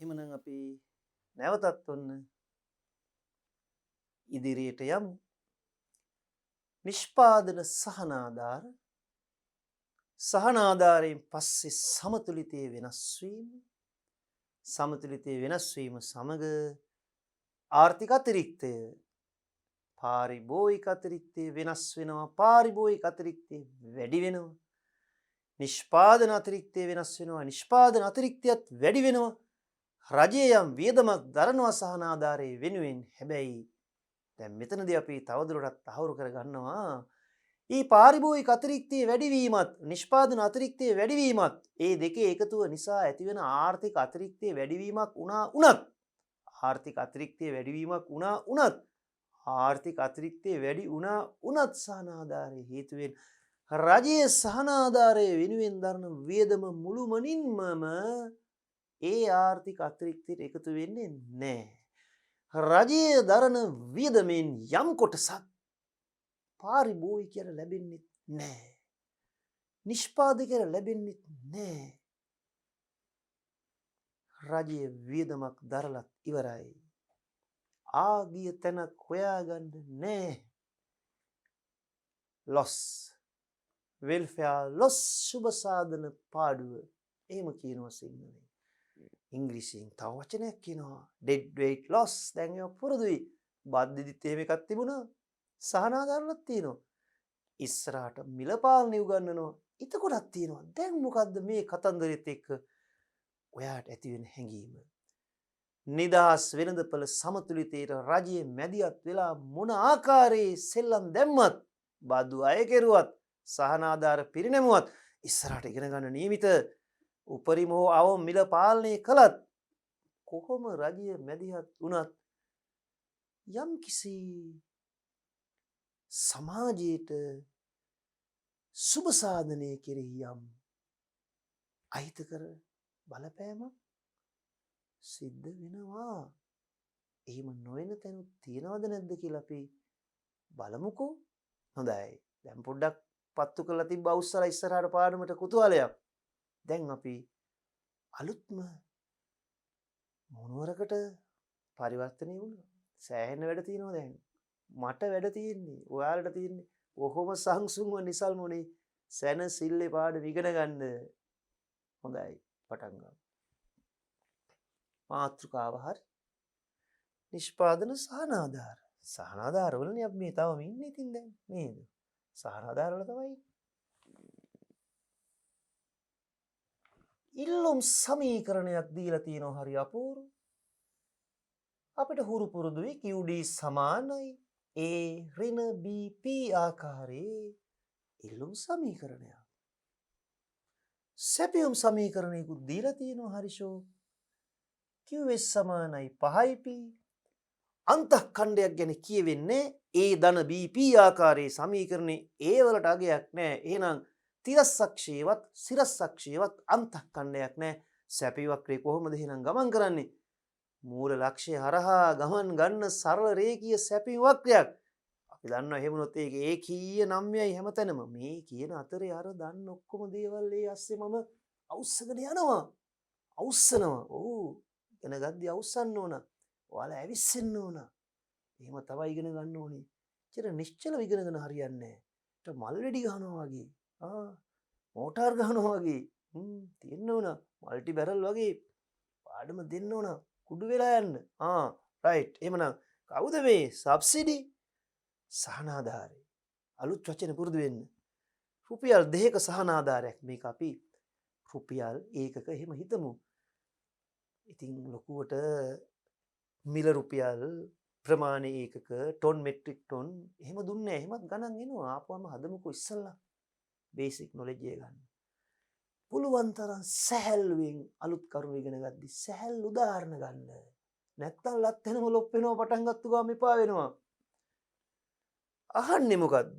එහෙමනම් අපි නැවතත් ඔන්න ඉදිරියට යමු. නිෂ්පාදන සහනාධාර සහනාධාරයෙන් පස්සේ සමතුලිතයේ වෙනස් වීම සමතුලිතයේ වෙනස් වීම සමග ආර්ථික අතිරික්තය පාරිභෝගික අතිරික්තය වෙනස් වෙනවා පාරිභෝගික අතිරික්තය වැඩි වෙනවා නිෂ්පාදන අතිරික්තය වෙනස් වෙනවා නිෂ්පාදන අතිරික්තයත් වැඩි වෙනවා රජයේ යම් වියදමක් දරනවා සහනාධාරයේ වෙනුවෙන් හැබැයි දැන් මෙතනදී අපි තවදුරටත් තහවුරු කරගන්නවා ඊ පාරිභෝගික අතිරික්තයේ වැඩිවීමත් නිෂ්පාදන අතිරික්තයේ වැඩිවීමත් ඒ දෙකේ එකතුව නිසා ඇතිවන ආර්ථික අතිරික්තයේ වැඩිවීමක් වුණත් ආර්ථික අතිරික්තයේ වැඩිවීමක් වුණත් ආර්ථික අතිරික්තයේ වැඩි වුණත් සහනාධාරයේ හේතුවෙන් රජයේ සහනාධාරයේ වෙනුවෙන් දරන වියදම මුළුමනින්ම ඒ ආර්ථික අතිරික්තයට එකතු වෙන්නේ නැහැ. රජයේ දරන වියදමෙන් යම් කොටසක් පාරිභෝගිකයට ලැබෙන්නේ නැහැ. නිෂ්පාදකයට ලැබෙන්නේ නැහැ. රජයේ වියදමක් දරලත් ඉවරයි. ආගිය තැනක් හොයාගන්න නැහැ. loss welfare loss සුබ සාධන පාඩුව එහෙම කියනවා සිංහලෙන්. ඉංග්‍රීසියෙන් තව වචනයක් කියනවා dead weight loss. දැන් ඒක පුරුදුයි. බද්දෙදිත් එහෙම එකක් තිබුණා. සහනාධාරණක් තියෙනවා. ඉස්සරහට මිල පාලනය උගන්වනවා. එතකොටත් තියෙනවා. දැන් මොකද්ද මේ කතන්දරෙත් එක්ක ඔයාට ඇති වෙන හැඟීම? නිදහස් වෙළඳපළ සමතුලිතයට රජයේ මැදිහත් වෙලා මොන ආකාරයේ සෙල්ලම් දැම්මත් බදු අය කෙරුවත් සහනාධාර පිරිනැමුවත් ඉස්සරහට ඉගෙන ගන්න නියමිත උපරිම හෝ අවම මිල පාලනය කළත් කොහොම රජය මැදිහත් වුණත් යම් කිසි සමාජයට සුබ සාධනය කෙරෙහි යම් අහිතකර බලපෑමක් සිද්ධ වෙනවා. එහෙම නොවන තැනුත් තියනවද නැද්ද කියලා අපි බලමුකෝ. හොඳයි. දැන් පොඩ්ඩක් පත්තු කරලා තිබ්බ අවුස්සලා ඉස්සරහට පාඩමට කුතුහලයක්. දැන් අපි අලුත්ම මොනවරකට පරිවර්තනය වුණා. සෑහෙන වැඩ තියෙනවා දැන්. මට වැඩ තියෙන්නේ. ඔයාලට තියෙන්නේ. කොහොම සංසුන්ව නිසල් මොනේ සැනසille පාඩම ඉගෙන ගන්න. හොඳයි. පටන් ගමු. මාතෘකාව හරි. නිෂ්පාදන සහනාධාර. සහනාධාර වලනේ අපි මේ තවම ඉන්නේ ඉතින් දැන් නේද? සහනාධාර වල තමයි ඉල්ලුම් සමීකරණයක් දීලා තියෙනවා හරි අපූර්ව. අපිට හුරු පුරුදුයි QD සමානයි A ඍණ BP ආකාරයේ ඉල්ලුම් සමීකරණයක්. සැපයුම් සමීකරණයකුත් දීලා තියෙනවා හරිෂෝ. QS සමානයි 5යි P. අන්තଃඛණ්ඩයක් ගැන කියවෙන්නේ A ධන BP ආකාරයේ සමීකරණේ A වලට අගයක් නැහැ. එහෙනම් තිරස්සක්ෂයේවත් සිරස්සක්ෂයේවත් අන්තଃඛණ්ඩයක් නැහැ. සැපී වක්‍රේ කොහොමද එහෙනම් ගමන් කරන්නේ? මූල ලක්ෂ්‍ය හරහා ගමන් ගන්න සරල රේඛීය සැපී වක්‍රයක්. අපි දන්නවා එහෙම වුණොත් ඒක ඒකීය නම්යයි හැමතැනම. මේ කියන අතරේ අර දන්න ඔක්කොම දේවල් ඒ ඇස්සේ මම අවුස්සගෙන යනවා. අවුස්සනවා. ඔව්. ඉගෙන ගද්දි අවුස්සන්න ඕන. ඔයාලා ඇවිස්සෙන්න ඕන. එහෙම තමයි ඉගෙන ගන්න ඕනේ. චිර නිශ්චලව ඉගෙනගෙන හරියන්නේ නැහැ. මල් වෙඩි ගහනවා වගේ. මෝටාර් ගහනවා වගේ. තියෙන්න ඕන. මල්ටි බැරල් වගේ පාඩම දෙන්න ඕන. කුඩු වෙලා යන්න. රයිට්. එහෙමනම් කවුද මේ සබ්සිඩි? සහනාධාරය. අලුත් වචන පුරුදු වෙන්න. රුපියල් 2ක සහනාධාරයක් මේක අපි රුපියල් ඒකක එහෙම හිතමු. ඉතින් ලොකුවට මිල රුපියල් ප්‍රමාණය ඒකක ටොන් මෙට්‍රික් ටොන් එහෙම දුන්නේ නැහැ. එහෙමත් ගණන් එනවා. ආපුවම හදමුකෝ ඉස්සල්ලා බේසික් නොලෙජ් එක ගන්න. පුළුවන් තරම් සැහැල්ලුවෙන් අලුත් කරුණු ඉගෙන ගද්දි සැහැල්ලු උදාහරණ ගන්න. නැත්තම් ලත් වෙනම ලොප් වෙනවා පටන් ගත්ත ගාම එපා වෙනවා. අහන්නේ මොකද්ද?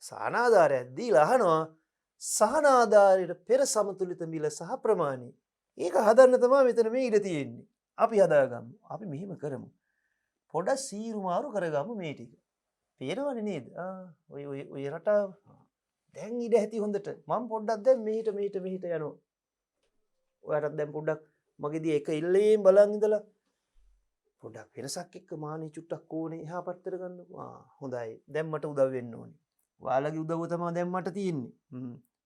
සහනාධාරයක් දීලා අහනවා සහනාධාරයට පෙර සමතුලිත මිල සහ ප්‍රමාණය. ඒක හදන්න තමයි මෙතන මේ ඉඩ තියෙන්නේ. අපි හදාගමු. අපි මෙහෙම කරමු. පොඩ සීරු මාරු කරගමු මේ ටික. පේනවනේ නේද? ඔය රටාව. දැන් ඉඩ ඇති හොඳට. මම පොඩ්ඩක් දැන් මෙහිට යනවා. ඔයාලට දැන් පොඩ්ඩක් මගේදී එක ඉල්ලේම බලන් ඉඳලා පොඩ්ඩක් වෙනසක් එක්ක මානේ චුට්ටක් ඕනේ එහා පැත්තට ගන්නකෝ. හොඳයි. දැන් මට උදව් වෙන්න ඕනේ. ඔයාලගේ උදව්ව තමයි දැන් මට තියෙන්නේ.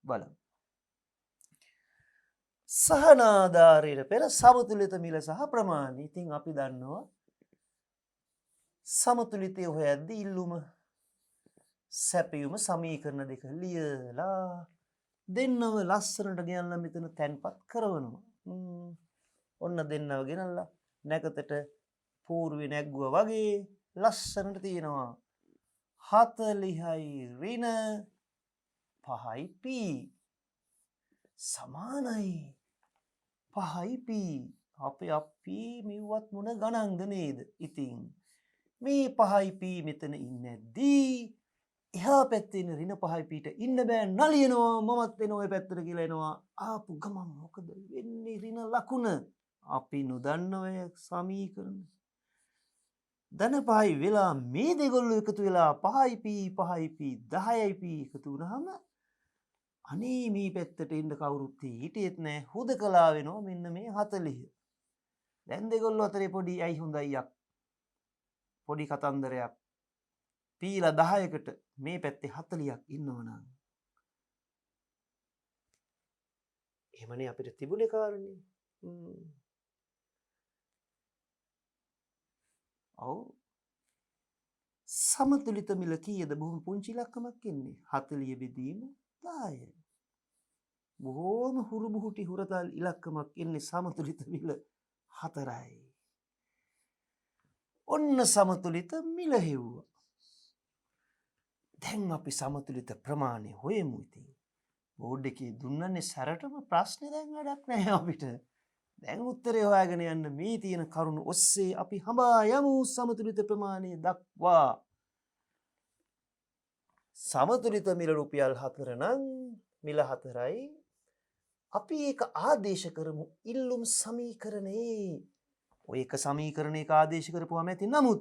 බලමු. සහනාධාරයට පෙර සමතුලිත මිල සහ ප්‍රමාණය. ඉතින් අපි දන්නවා සමතුලිතය හොයද්දී ඉල්ලුම සැපයුම සමීකරණ දෙක ලියලා දෙන්නව ලස්සනට ගෙනල්ලා මෙතන තැන්පත් කරවනවා. ඔන්න දෙන්නව ගෙනල්ලා නැකතට පූර්වේ නැග්ගුවා වගේ ලස්සනට තියෙනවා 40යි ඍණ 5යි p සමානයි 5යි p. අපි මෙව්වත් මොන ගණන්ද නේද? ඉතින් මේ 5යි p මෙතන ඉන්නේ නැද්දී එහා පැත්තේ ඉන්න ඍණ 5යි pට ඉන්න බෑ නලියනවා. මමත් එනවා ඔය පැත්තට කියලා එනවා. ආපු ගමන් මොකද වෙන්නේ? ඍණ ලකුණ අපි නොදන්න ඔය සමීකරණ ධන 5යි වෙලා මේ දෙගොල්ලෝ එකතු වෙලා 5යි p 5යි p 10යි p එකතු වුණාම අනේ මේ පැත්තට එන්න කවුරුත් හිටියෙත් නෑ. හුදකලා වෙනවා මෙන්න මේ 40. දැන් දෙගොල්ලෝ අතරේ පොඩි ඇයි හොඳයි පොඩි කතන්දරයක්. පීලා 10කට මේ පැත්තේ 40ක් ඉන්නවනම් එහෙමනේ අපිට තිබුණේ කාරණේ. ඔව්. සමතුලිත මිල කීයද? බොහොම පුංචි ඉලක්කමක් එන්නේ. 40 බෙදීම 10. බොහොම හුරුබුහුටි හුරතල් ඉලක්කමක් එන්නේ සමතුලිත මිල 4යි. ඔන්න සමතුලිත මිල හෙව්වා. දැන් අපි සමතුලිත ප්‍රමාණය හොයමු. ඉතින් බෝඩ් එකේ දුන්නනේ සැරටම ප්‍රශ්නේ දැන් වැඩක් නැහැ අපිට. දැන් උත්තරේ හොයාගෙන යන්න මේ තියෙන කරුණු ඔස්සේ අපි හඹා යමු සමතුලිත ප්‍රමාණය දක්වා. සමතුලිත මිල රුපියල් 4 නම් මිල 4යි. අපි ඒක ආදේශ කරමු ඉල්ලුම් සමීකරණේ. ඔය එක සමීකරණයක ආදේශ කරපුවාම ඇති. නමුත්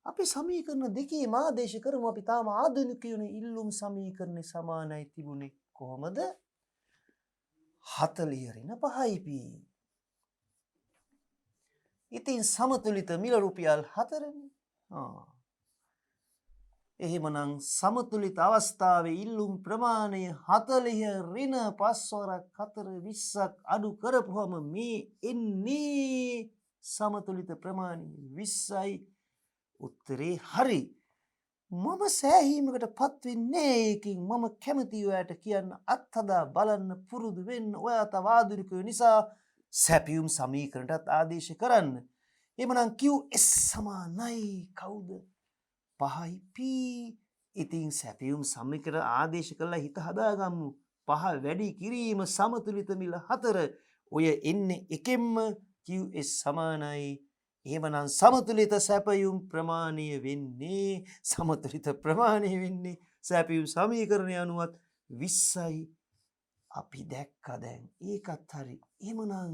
අපි සමීකරණ දෙකේම ආදේශ කරමු. අපි තාම ආධුනිකයෝනේ. ඉල්ලුම් සමීකරණේ සමානයි තිබුණේ කොහොමද? 40 ඍණ 5යි p. ඉතින් සමතුලිත මිල රුපියල් 4නේ. එහෙමනම් සමතුලිත අවස්ථාවේ ඉල්ලුම් ප්‍රමාණය 40 ඍණ 5 වරක් 4 20ක් අඩු කරපුවම මේ එන්නේ සමතුලිත ප්‍රමාණය 20යි. උත්තරේ හරි. මම සෑහීමකට පත් වෙන්නේ ඒකින්. මම කැමතියි ඔයාට කියන්න අත්හදා බලන්න පුරුදු වෙන්න. ඔයා තව ආධුනිකයෝ නිසා සැපියුම් සමීකරණයටත් ආදේශ කරන්න. එමනම් QS සමානයි කවුද? 5යි p. ඉතින් සැපියුම් සමීකරණ ආදේශ කළා හිත හදාගමු. 5 වැඩි කිරීම සමතුලිත මිල 4. ඔය එන්නේ එකෙන්ම QS සමානයි. එහෙමනම් සමතුලිත සැපයුම් ප්‍රමාණය වෙන්නේ සැපයුම් සමීකරණය අනුවත් 20යි. අපි දැක්කා දැන් ඒකත් හරි. එහෙමනම්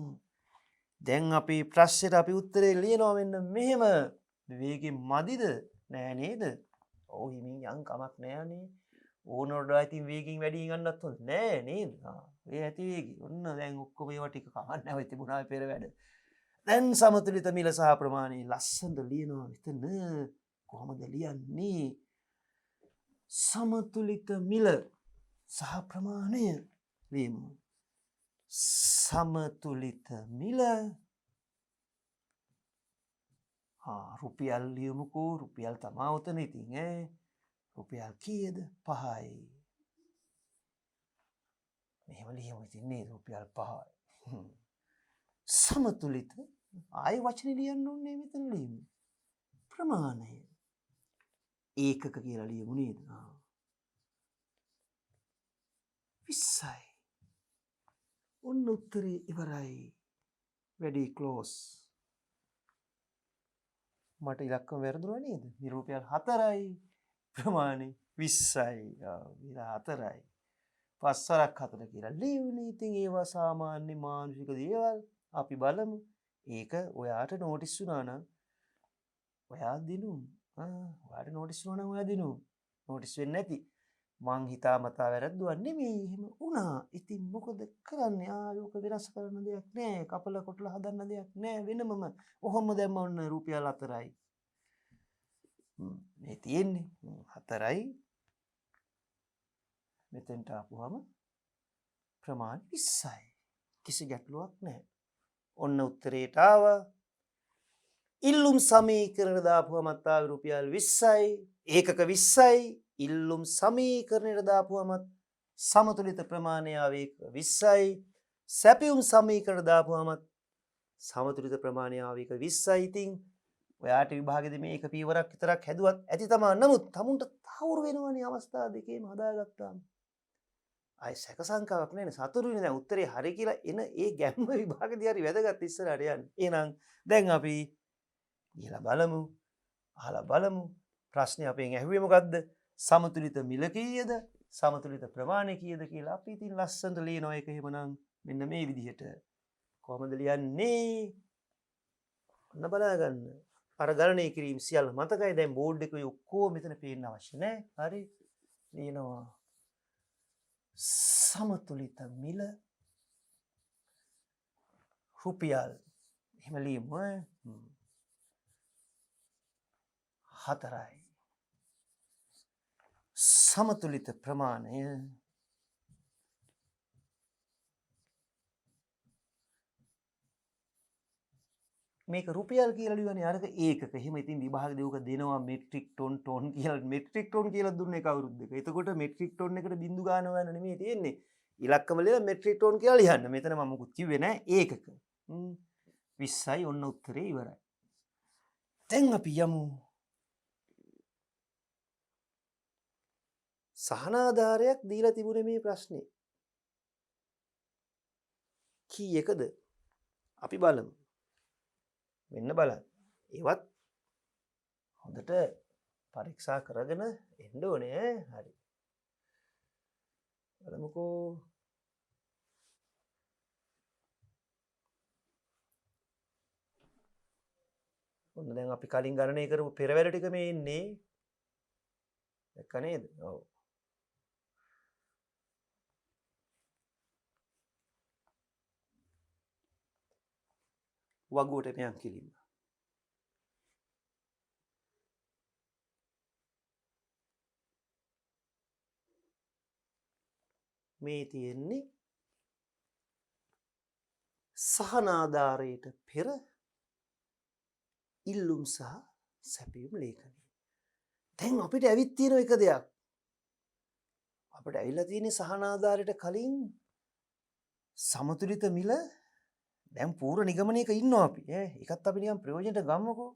දැන් අපි ප්‍රශ්නෙට අපි උත්තරේ ලියනවා මෙන්න මෙහෙම. වේගෙ මදිද? නෑ නේද? ඔව් හිමින් යන් කමක් නෑනේ. ඕනෝඩ ඉතින් වේගින් වැඩි ගන්නත් හොඳ නෑ නේද? ඒ ඇති වේගي. ඔන්න දැන් ඔක්කොම ඒවා ටික කමක් නැව තිබුණා පෙර වැඩ. දැන් සමතුලිත මිල සහ ප්‍රමාණය ලස්සනට ලියනවා මෙතන. කොහොමද ලියන්නේ? සමතුලිත මිල සහ ප්‍රමාණය ලියමු. සමතුලිත මිල රුපියල් ලියමුකෝ. රුපියල් තමා උතන ඉතින් රුපියල් කීයද? 5යි. මෙහෙම ලියමු ඉතින් නේද? රුපියල් 5යි. සමතුලිත ආයි වචනේ ලියන්න ඕනේ මෙතන ලියමු. ප්‍රමාණය ඒකක කියලා ලියමු නේද? 20යි. ඔන්න උත්තරේ ඉවරයි. වැඩි ක්ලෝස්. මට ඉලක්කම වැරදුනා නේද? මේ රුපියල් 4යි ප්‍රමාණය 20යි. විල 4යි. 5 වරක් 4 කියලා ලියුනේ. ඉතින් ඒවා සාමාන්‍ය මානසික දේවල්. අපි බලමු. ඒක ඔයාට නෝටිස් වුණා නම් ඔයා දිනු. ඔයාට නෝටිස් වුණා නම් ඔයා දිනු. නෝටිස් වෙන්නේ නැති. මං හිතාමතා වැරද්දුවක් නෙමෙයි එහෙම වුණා. ඉතින් මොකද කරන්නේ? ආයෝක වෙනස් කරන්න දෙයක් නෑ. කපල කොටලා හදන්න දෙයක් නෑ වෙනමම. ඔහොම දැම්ම ඔන්න රුපියල් 4යි. මේ තියෙන්නේ 4යි. මෙතෙන්ට ආපුවම ප්‍රමාණය 20යි. කිසි ගැටලුවක් නැහැ. ඔන්න උත්තරේට ආවා. ඉල්ලුම් සමීකරණ දාපුවමත් ආවේ රුපියල් 20යි. ඒකක 20යි. ඉල්ලුම් සමීකරණයට දාපුවමත් සමතුලිත ප්‍රමාණය ආවේ 20යි. සැපියුම් සමීකරණ දාපුවමත් සමතුලිත ප්‍රමාණය ආවේ 20යි. ඉතින් ඔයාට විභාගෙදී මේක පියවරක් විතරක් හැදුවත් ඇති තමයි. නමුත් තමුන්ට තහවුරු වෙනවනේ අවස්ථා දෙකේම හදාගත්තාම. ආයි සැක සංකාවක් නැහැ නේ. සතුටුනේ දැන් උත්තරේ හරි කියලා එන ඒ ගැම්ම විභාගෙදී හරි වැදගත් ඉස්සරහට යන්නේ. එහෙනම් දැන් අපි ගිහලා බලමු. අහලා බලමු. ප්‍රශ්නේ අපෙන් ඇහුවේ මොකද්ද? සමතුලිත මිල කීයද? සමතුලිත ප්‍රමාණය කීයද කියලා අපි ඉතින් ලස්සනට ලියනවා. ඒක එහෙමනම් මෙන්න මේ විදිහට. කොහොමද ලියන්නේ? ඔන්න බලාගන්න. අර ගණනය කිරීම සියල්ල මතකයි. දැන් බෝඩ් එකේ ඔක්කොම මෙතන පේන්න අවශ්‍ය නැහැ. හරි. ලියනවා. සමතුලිත මිල රුපියල් එහෙම ලියමු 4යි. සමතුලිත ප්‍රමාණය මේක රුපියල් කියලා ලියවනේ අරක ඒකක. එහෙම ඉතින් විභාගෙදී උක දෙනවා මෙට්‍රික් ටොන් කියලා. මෙට්‍රික් ටොන් කියලා දුන්නේ කවුරුත් දෙක. එතකොට මෙට්‍රික් ටොන් එකට බින්දු ගන්න ඕන නෙමෙයි තියෙන්නේ. ඉලක්කම ලියලා මෙට්‍රික් ටොන් කියලා ලියන්න. මෙතන මම මුකුත් කිව්වේ නෑ ඒකක. 20යි ඔන්න උත්තරේ ඉවරයි. දැන් අපි යමු සහනාධාරයක් දීලා තිබුණේ මේ ප්‍රශ්නේ. කීයකද? අපි බලමු. මෙන්න බලන්න. ඒවත් හොඳට පරීක්ෂා කරගෙන එන්න ඕනේ. හරි. බලමුකෝ. ඔන්න දැන් අපි කලින් ගණනය කරපු පෙරවැල ටික මේ ඉන්නේ. දැක්ක නේද? ඔව්. වගුවට මෙයන් කිලින්න. මේ තියෙන්නේ සහනාධාරයට පෙර ඉල්ලුම් සහ සැපයුම් ලේඛනය. දැන් අපිට ඇවිත් තියෙන එක දෙයක්. අපිට ඇවිල්ලා තියෙන්නේ සහනාධාරයට කලින් සමතුලිත මිල දැන් පූර්ව නිගමනයක ඉන්නවා අපි. ඒකත් අපි නිකන් ප්‍රයෝජනට ගමුකෝ.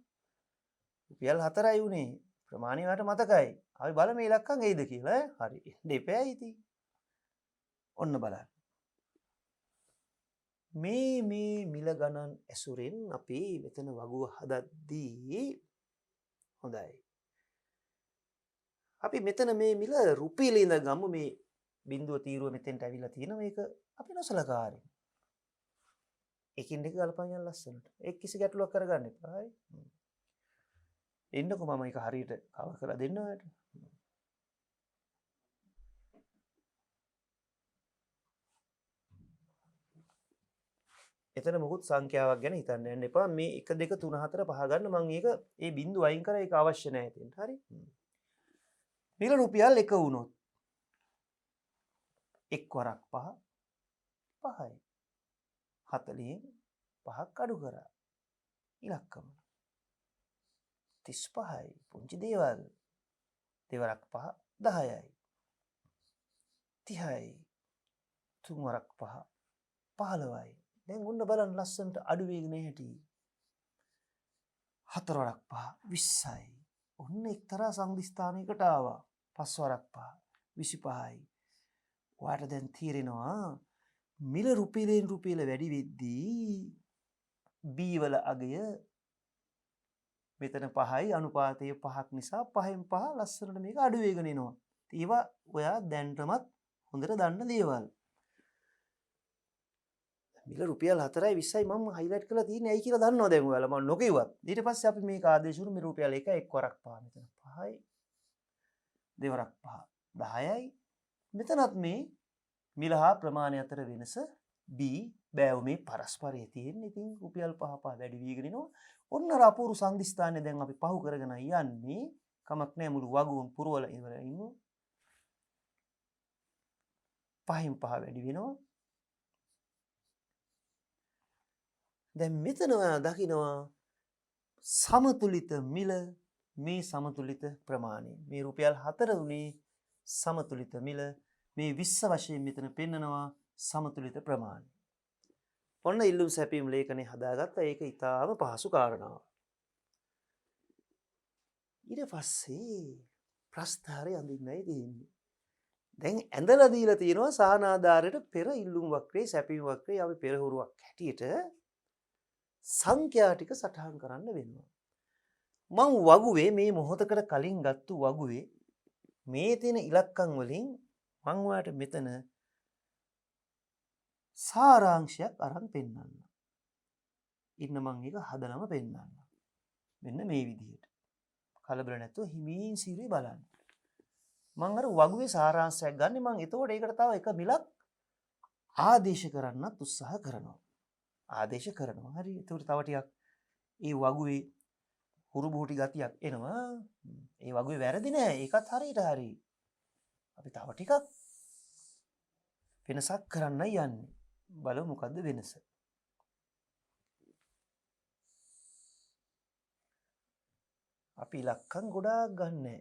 රුපියල් 4යි උනේ. ප්‍රමාණය වට මතකයි. අපි බලමු මේ ඉලක්කම් එයිද කියලා. හරි. දෙපැයි ඉතින්. ඔන්න බලන්න. මේ මිල ගණන් ඇසුරෙන් අපි මෙතන වගුව හදද්දී හොඳයි. අපි මෙතන මේ මිල රුපියල ඉඳ ගමු. මේ බිඳුව තීරුව මෙතෙන්ට ඇවිල්ලා තියෙනවා. මේක අපි නොසලකා හරිමු. එකින් එක ගලපන් යන ලස්සනට. ඒක කිසි ගැටලුවක් කරගන්න එපා. එන්නකො මම ඒක හරියට කවර් කරලා දෙන්න ඔයාලට. එතන මොකුත් සංඛ්‍යාවක් ගැන හිතන්න යන්න එපා. මේ 1 2 3 4 5 ගන්න මම ඒක ඒ බිංදුව අයින් කරා. ඒක අවශ්‍ය නැහැ එතෙන්ට. හරි. මිල රුපියල් 1 වුණොත් 1 වරක් 5 5යි. 40න් 5ක් අඩු කරා. ඉලක්කම 35යි. පුංචි දේවල්. දෙවරක් 5 10යි. 30යි. 3 වරක් 5 15යි. දැන් ඔන්න බලන්න ලස්සනට අඩු වෙගෙන හැටි. 4 වරක් 5 20යි. ඔන්න එක්තරා සංදිස්ථානයකට ආවා. 5 වරක් 5 25යි. ඔයාට දැන් තීරෙනවා මිල රුපියලෙන් රුපියල වැඩි වෙද්දී B වල අගය මෙතන 5යි අනුපාතය 5ක් නිසා 5න් 5 ලස්සනට මේක අඩු වෙගෙන එනවා. ඒවා ඔයා දැන්ටමත් හොඳට දන්න දේවල්. මිල රුපියල් 4යි 20යි මම හයිලයිට් කරලා තියෙන්නේ ඇයි කියලා දන්නවද දැන් ඔයාලා මම නොකියුවත්. ඊට පස්සේ අපි මේක ආදේශ වුණු මිල රුපියල් 1 එක් වරක් 5 මෙතන 5යි දෙවරක් 5 10යි. මෙතනත් මේ මිල හා ප්‍රමාණය අතර වෙනස B බෑව මේ පරස්පරයේ තියෙන්නේ. ඉතින් රුපියල් 5 5 වැඩි වීගෙන එනවා. ඔන්න අර අපූර්ව සංදිස්ථානය දැන් අපි පහු කරගෙන යන්නේ. කමක් නැහැ මුළු වගුවම පුරවල ඉවරයි ඉමු. 5න් 5 වැඩි වෙනවා. දැන් මෙතන ඔයා දකිනවා සමතුලිත මිල මේ සමතුලිත ප්‍රමාණය. මේ රුපියල් 4 උනේ සමතුලිත මිල. මේ 20 වශයෙන් මෙතන පෙන්නනවා සමතුලිත ප්‍රමාණය. ඔන්න ඉල්ලුම් සැපීම් ලේඛනය හදාගත්තා. ඒක ඉතාම පහසු කාරණාවක්. ඊට පස්සේ ප්‍රස්ථාරය අඳින්නයි තියෙන්නේ. දැන් ඇඳලා දීලා තියෙනවා සහනාධාරයට පෙර ඉල්ලුම් වක්‍රේ සැපීම් වක්‍රේ අපි පෙරහුරුවක් හැටියට සංඛ්‍යා ටික සටහන් කරන්න වෙනවා. මම වගුවේ මේ මොහොතකට කලින් ගත්තු වගුවේ මේ තියෙන ඉලක්කම් වලින් මම ඔයාලට මෙතන සාරාංශයක් අරන් පෙන්නන්න. ඉන්න මම ඒක හදනම පෙන්නන්න. මෙන්න මේ විදිහට. කලබල නැතුව හිමින් සිරුවේ බලන්න. මම අර වගුවේ සාරාංශයක් ගන්න මම එතකොට ඒකට තව එක මිලක් ආදේශ කරන්නත් උත්සාහ කරනවා. ආදේශ කරනවා. හරි. එතකොට තව ටිකක් ඒ වගුවේ හුරු බුහුටි ගතියක් එනවා. ඒ වගුවේ වැරදි නෑ. ඒකත් හරියට හරි. අපි තව ටිකක් වෙනසක් කරන්න යන්නේ. බලමු මොකද්ද වෙනස. අපි ඉලක්කම් ගොඩාක් ගන්නෑ.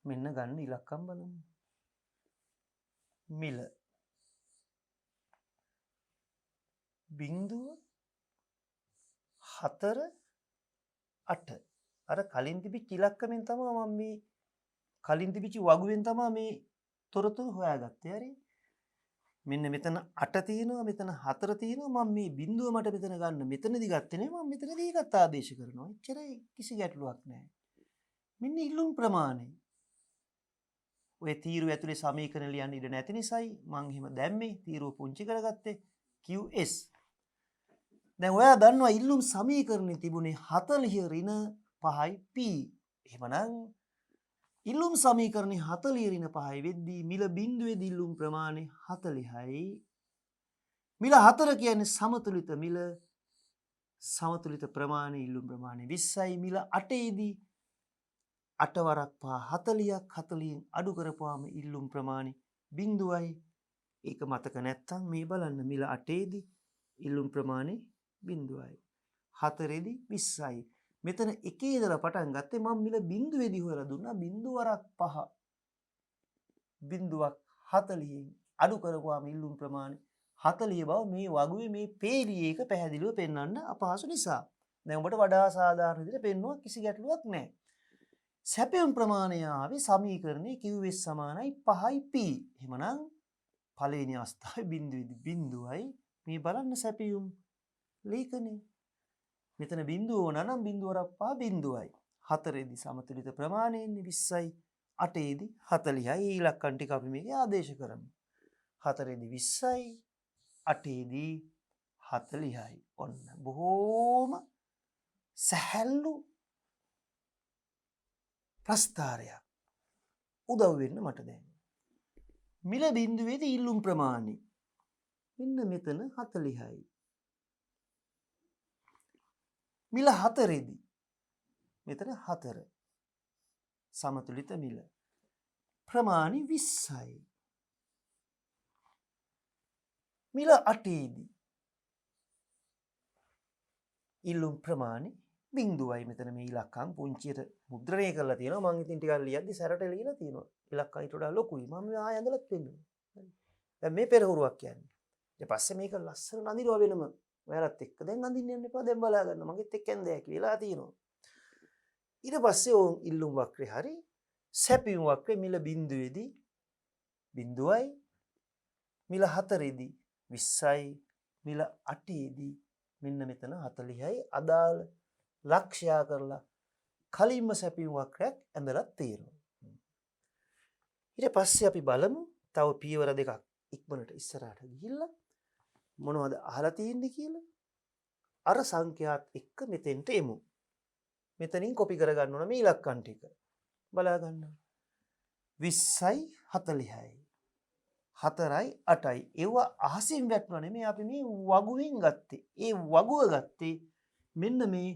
මෙන්න ගන්න ඉලක්කම් බලමු. මිල 0.4 8 අර කලින් තිබිච්ච ඉලක්කමෙන් තමයි මම මේ කලින් තිබිච්ච වගුවෙන් තමයි මේ තොරතුරු හොයාගත්තේ. හරි. මෙන්න මෙතන 8 තියෙනවා මෙතන 4 තියෙනවා මම මේ බිඳුව මට මෙතන ගන්න මෙතනදී ගත්තේ නේ මම මෙතනදී ඒකත් ආදේශ කරනවා. එච්චරයි කිසි ගැටලුවක් නැහැ. මෙන්න ඉල්ලුම් ප්‍රමාණය. ඔය තීරුව ඇතුලේ සමීකරණ ලියන්න ඉඩ නැති නිසායි මම එහෙම දැම්මේ තීරුව පුංචි කරගත්තේ QS. දැන් ඔයා දන්නවා ඉල්ලුම් සමීකරණේ තිබුණේ 40 ඍණ 5යි P. එහෙමනම් ඉල්ලුම් සමීකරණේ 40 ඍණ 5යි වෙද්දී මිල බිඳුවේදී ඉල්ලුම් ප්‍රමාණය 40යි. මිල 4 කියන්නේ සමතුලිත මිල. සමතුලිත ප්‍රමාණය ඉල්ලුම් ප්‍රමාණය 20යි. මිල 8ේදී 8 වරක් 5 40ක් 40න් අඩු කරපුවාම ඉල්ලුම් ප්‍රමාණය 0යි. ඒක මතක නැත්තම් මේ බලන්න මිල 8ේදී ඉල්ලුම් ප්‍රමාණය 0යි. 4ේදී 20යි. මෙතන එකේ ඉඳලා පටන් ගත්තේ මම මිල 0ේදී හොයලා දුන්නා 0 වරක් 5 0ක් 40න් අඩු කරපුවාම ඉල්ලුම් ප්‍රමාණය 40 බව මේ වගුවේ මේ පේලියේ එක පැහැදිලිව පෙන්වන්න අපහසු නිසා. දැන් ඔබට වඩා සාධාරණ විදිහට පෙන්වුවා කිසි ගැටලුවක් නැහැ. සැපයුම් ප්‍රමාණය ආවේ සමීකරණයේ QS සමානයි 5යි P. එහෙමනම් පළවෙනි අවස්ථාවේ 0යි මේ බලන්න සැපයුම් ලේඛනේ. මෙතන 0 ඕන නම් 0 වරක් 5 0යි. 4ේදී සමතුලිත ප්‍රමාණය එන්නේ 20යි. 8ේදී 40යි. ඉලක්කම් ටික අපි මේකේ ආදේශ කරමු. 4ේදී 20යි. 8ේදී 40යි. ඔන්න බොහෝම සැහැල්ලු ප්‍රස්ථාරයක් උදව් වෙන්න මට දැන්. මිල බිඳුවේදී ඉල්ලුම් ප්‍රමාණය මෙන්න මෙතන 40යි. මිල 4ේදී මෙතන 4 සමතුලිත මිල ප්‍රමාණය 20යි. මිල 8ේදී ඉල්ලුම් ප්‍රමාණය 0යි. මෙතන මේ ඉලක්කම් පුංචියට මුද්‍රණය කරලා තියෙනවා. මම ඉතින් ටිකක් ලියද්දි සැරට ලියලා තියෙනවා. ඉලක්කම් ඊට වඩා ලොකුයි. මම ආය ඇඳලා පෙන්නනවා. දැන් මේ පෙරහුරුවක් කියන්නේ. ඊට පස්සේ මේක ලස්සන නඳිනවා වෙනම. ඔයාලත් එක්ක දැන් අඳින්න යන්න එපා. දැන් බලා ගන්න. මගෙත් එක්ක ඇඳෑ කියලා තියෙනවා. ඊට පස්සේ ඕන් ඉල්ලුම් වක්‍රේ හරි සැපයුම් වක්‍රේ මිල බිඳුවේදී 0යි. මිල 4ේදී 20යි. මිල 8ේදී මෙන්න මෙතන 40යි. අදාළ ලක්ෂයා කරලා කලින්ම සැපයුම් වක්‍රයක් ඇඳලා තියෙනවා. ඊට පස්සේ අපි බලමු තව පියවර දෙකක් ඉක්මනට ඉස්සරහට ගිහිල්ලා මොනවද අහලා තියෙන්නේ කියලා. අර සංඛ්‍යාත් එක්ක මෙතෙන්ට එමු. මෙතනින් කොපි කරගන්න ඕන මේ ඉලක්කම් ටික. බලා ගන්න. 20යි 40යි 4යි 8යි ඒවා අහසින් වැටුණා නෙමෙයි අපි මේ වගුවෙන් ගත්තේ. ඒ වගුව ගත්තේ මෙන්න මේ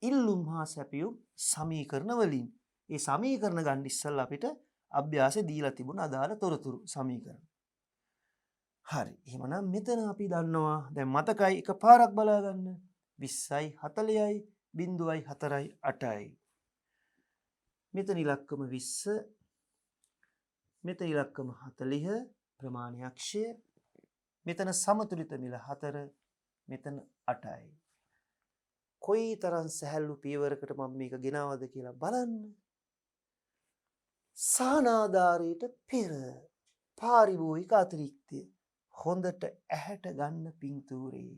ඉල්ලුම් හා සැපියුම් සමීකරණ වලින්. ඒ සමීකරණ ගන්න ඉස්සෙල්ලා අපිට අභ්‍යාසෙ දීලා තිබුණ අදාළ තොරතුරු සමීකරණ. හරි. එහෙමනම් මෙතන අපි දන්නවා දැන් මතකයි එකපාරක් බලා ගන්න. 20යි 40යි 0යි 4යි 8යි. මෙතන ඉලක්කම 20 මෙතන ඉලක්කම 40 ප්‍රමාණයක්ෂය මෙතන සමතුලිත මිල 4 මෙතන 8යි. කොයි තරම් සැහැල්ලු පියවරකට මම මේක ගෙනවද කියලා බලන්න. සානාධාරයට පෙර පාරිභෝගික අතිරික්තය හොඳට ඇහැට ගන්න පින්තූරේ.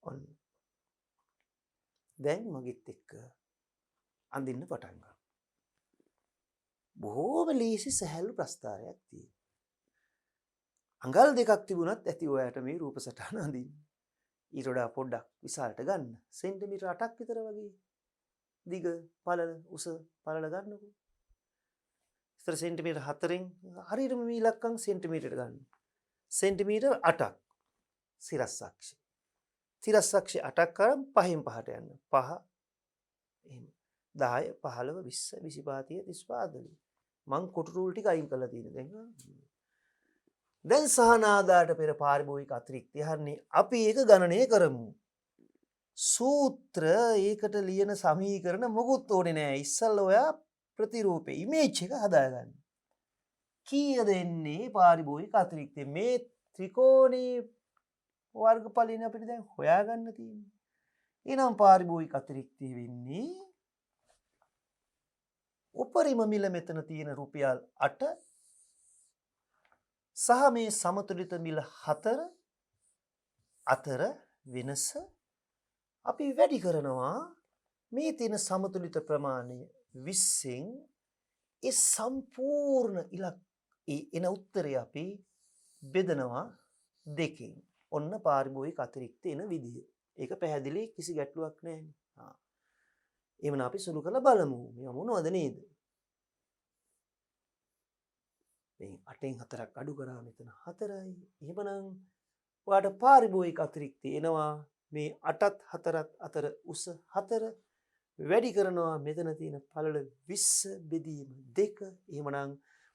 ඔන්න. දැන් මගෙත් එක්ක අඳින්න පටන් ගන්න. බොහෝම ලේසි සැහැල්ලු ප්‍රස්ථාරයක් තියෙනවා. අඟල් දෙකක් තිබුණත් ඇති ඔයාට මේ රූප සටහන අඳින්න. ඊට වඩා පොඩ්ඩක් විශාලට ගන්න. සෙන්ටිමීටර 8ක් විතර වගේ දිග පළල උස පළල ගන්නකෝ. ඉතින් සෙන්ටිමීටර 4න් හරියටම මේ ඉලක්කම් සෙන්ටිමීටරට ගන්න. සෙන්ටිමීටර 8ක් සිරස්සක්ෂය. සිරස්සක්ෂය 8ක් කරන් 5න් 5ට යන්න. 5 එහෙම 10 15 20 25 30 35 මං කොටු රූල් ටික අයින් කරලා තියෙනවා දැන් සහනාදාට පෙර පාරිභෝගික අතිරික්තය හරිනේ අපි ඒක ගණනය කරමු. සූත්‍ර ඒකට ලියන සමීකරණ මොකුත් ඕනේ නෑ. ඉස්සල්ලා ඔයා ප්‍රතිරූපේ ඉමේජ් එක හදාගන්න. කීයද එන්නේ පාරිභෝගික අතිරික්තය? මේ ත්‍රිකෝණී වර්ගඵලයෙන් අපිට දැන් හොයාගන්න තියෙන්නේ. එහෙනම් පාරිභෝගික අතිරික්තය වෙන්නේ උපරිම මිල මෙතන තියෙන රුපියල් 8 සහ මේ සමතුලිත මිල 4 අතර වෙනස අපි වැඩි කරනවා මේ තියෙන සමතුලිත ප්‍රමාණය 20න් ඒ සම්පූර්ණ එන උත්තරය අපි බෙදනවා දෙකෙන්. ඔන්න පාරිභෝගික අතිරික්ත එන විදිය. ඒක පැහැදිලි කිසි ගැටලුවක් නැහැ. එහෙනම් අපි සුළු කරලා බලමු. මේ මොනවද නේද? මේ 8න් 4ක් අඩු කරා මෙතන 4යි. එහෙමනම් ඔයාට පාරිභෝගික අතිරික්තය එනවා මේ 8ත් 4ත් අතර උස 4 වැඩි කරනවා මෙතන තියෙන පළල 20 බෙදීම 2. එහෙමනම්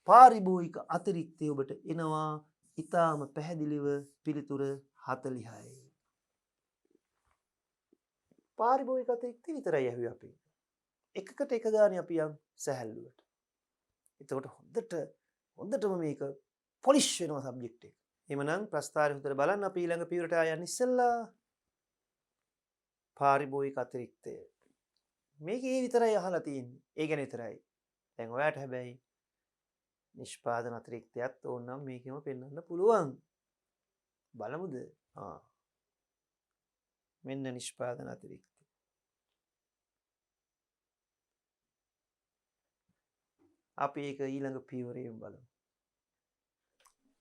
පාරිභෝගික අතිරික්තය ඔබට එනවා ඊටාම පැහැදිලිව පිළිතුර 40යි. පාරිභෝගික අතිරික්තය විතරයි ඇහුවේ අපි. එකකට එක ගානේ අපි යම් සැහැල්ලුවට. එතකොට හොඳටම මේක පොලිෂ් වෙනවා සබ්ජෙක්ට් එක. එහෙමනම් ප්‍රස්ථාරය හොඳට බලන්න අපි ඊළඟ පියවරට ආයන් ඉස්සෙල්ලා පාරිභෝගික අතිරික්තය. මේකේ විතරයි අහලා තියෙන්නේ. ඒ ගැන විතරයි. දැන් ඔයාට හැබැයි නිෂ්පාදන අතිරික්තයත් ඕනනම් මේකෙම පෙන්වන්න පුළුවන්. බලමුද? මෙන්න නිෂ්පාදන අතිරික්තය. අපි ඒක ඊළඟ පියවරේම බලමු.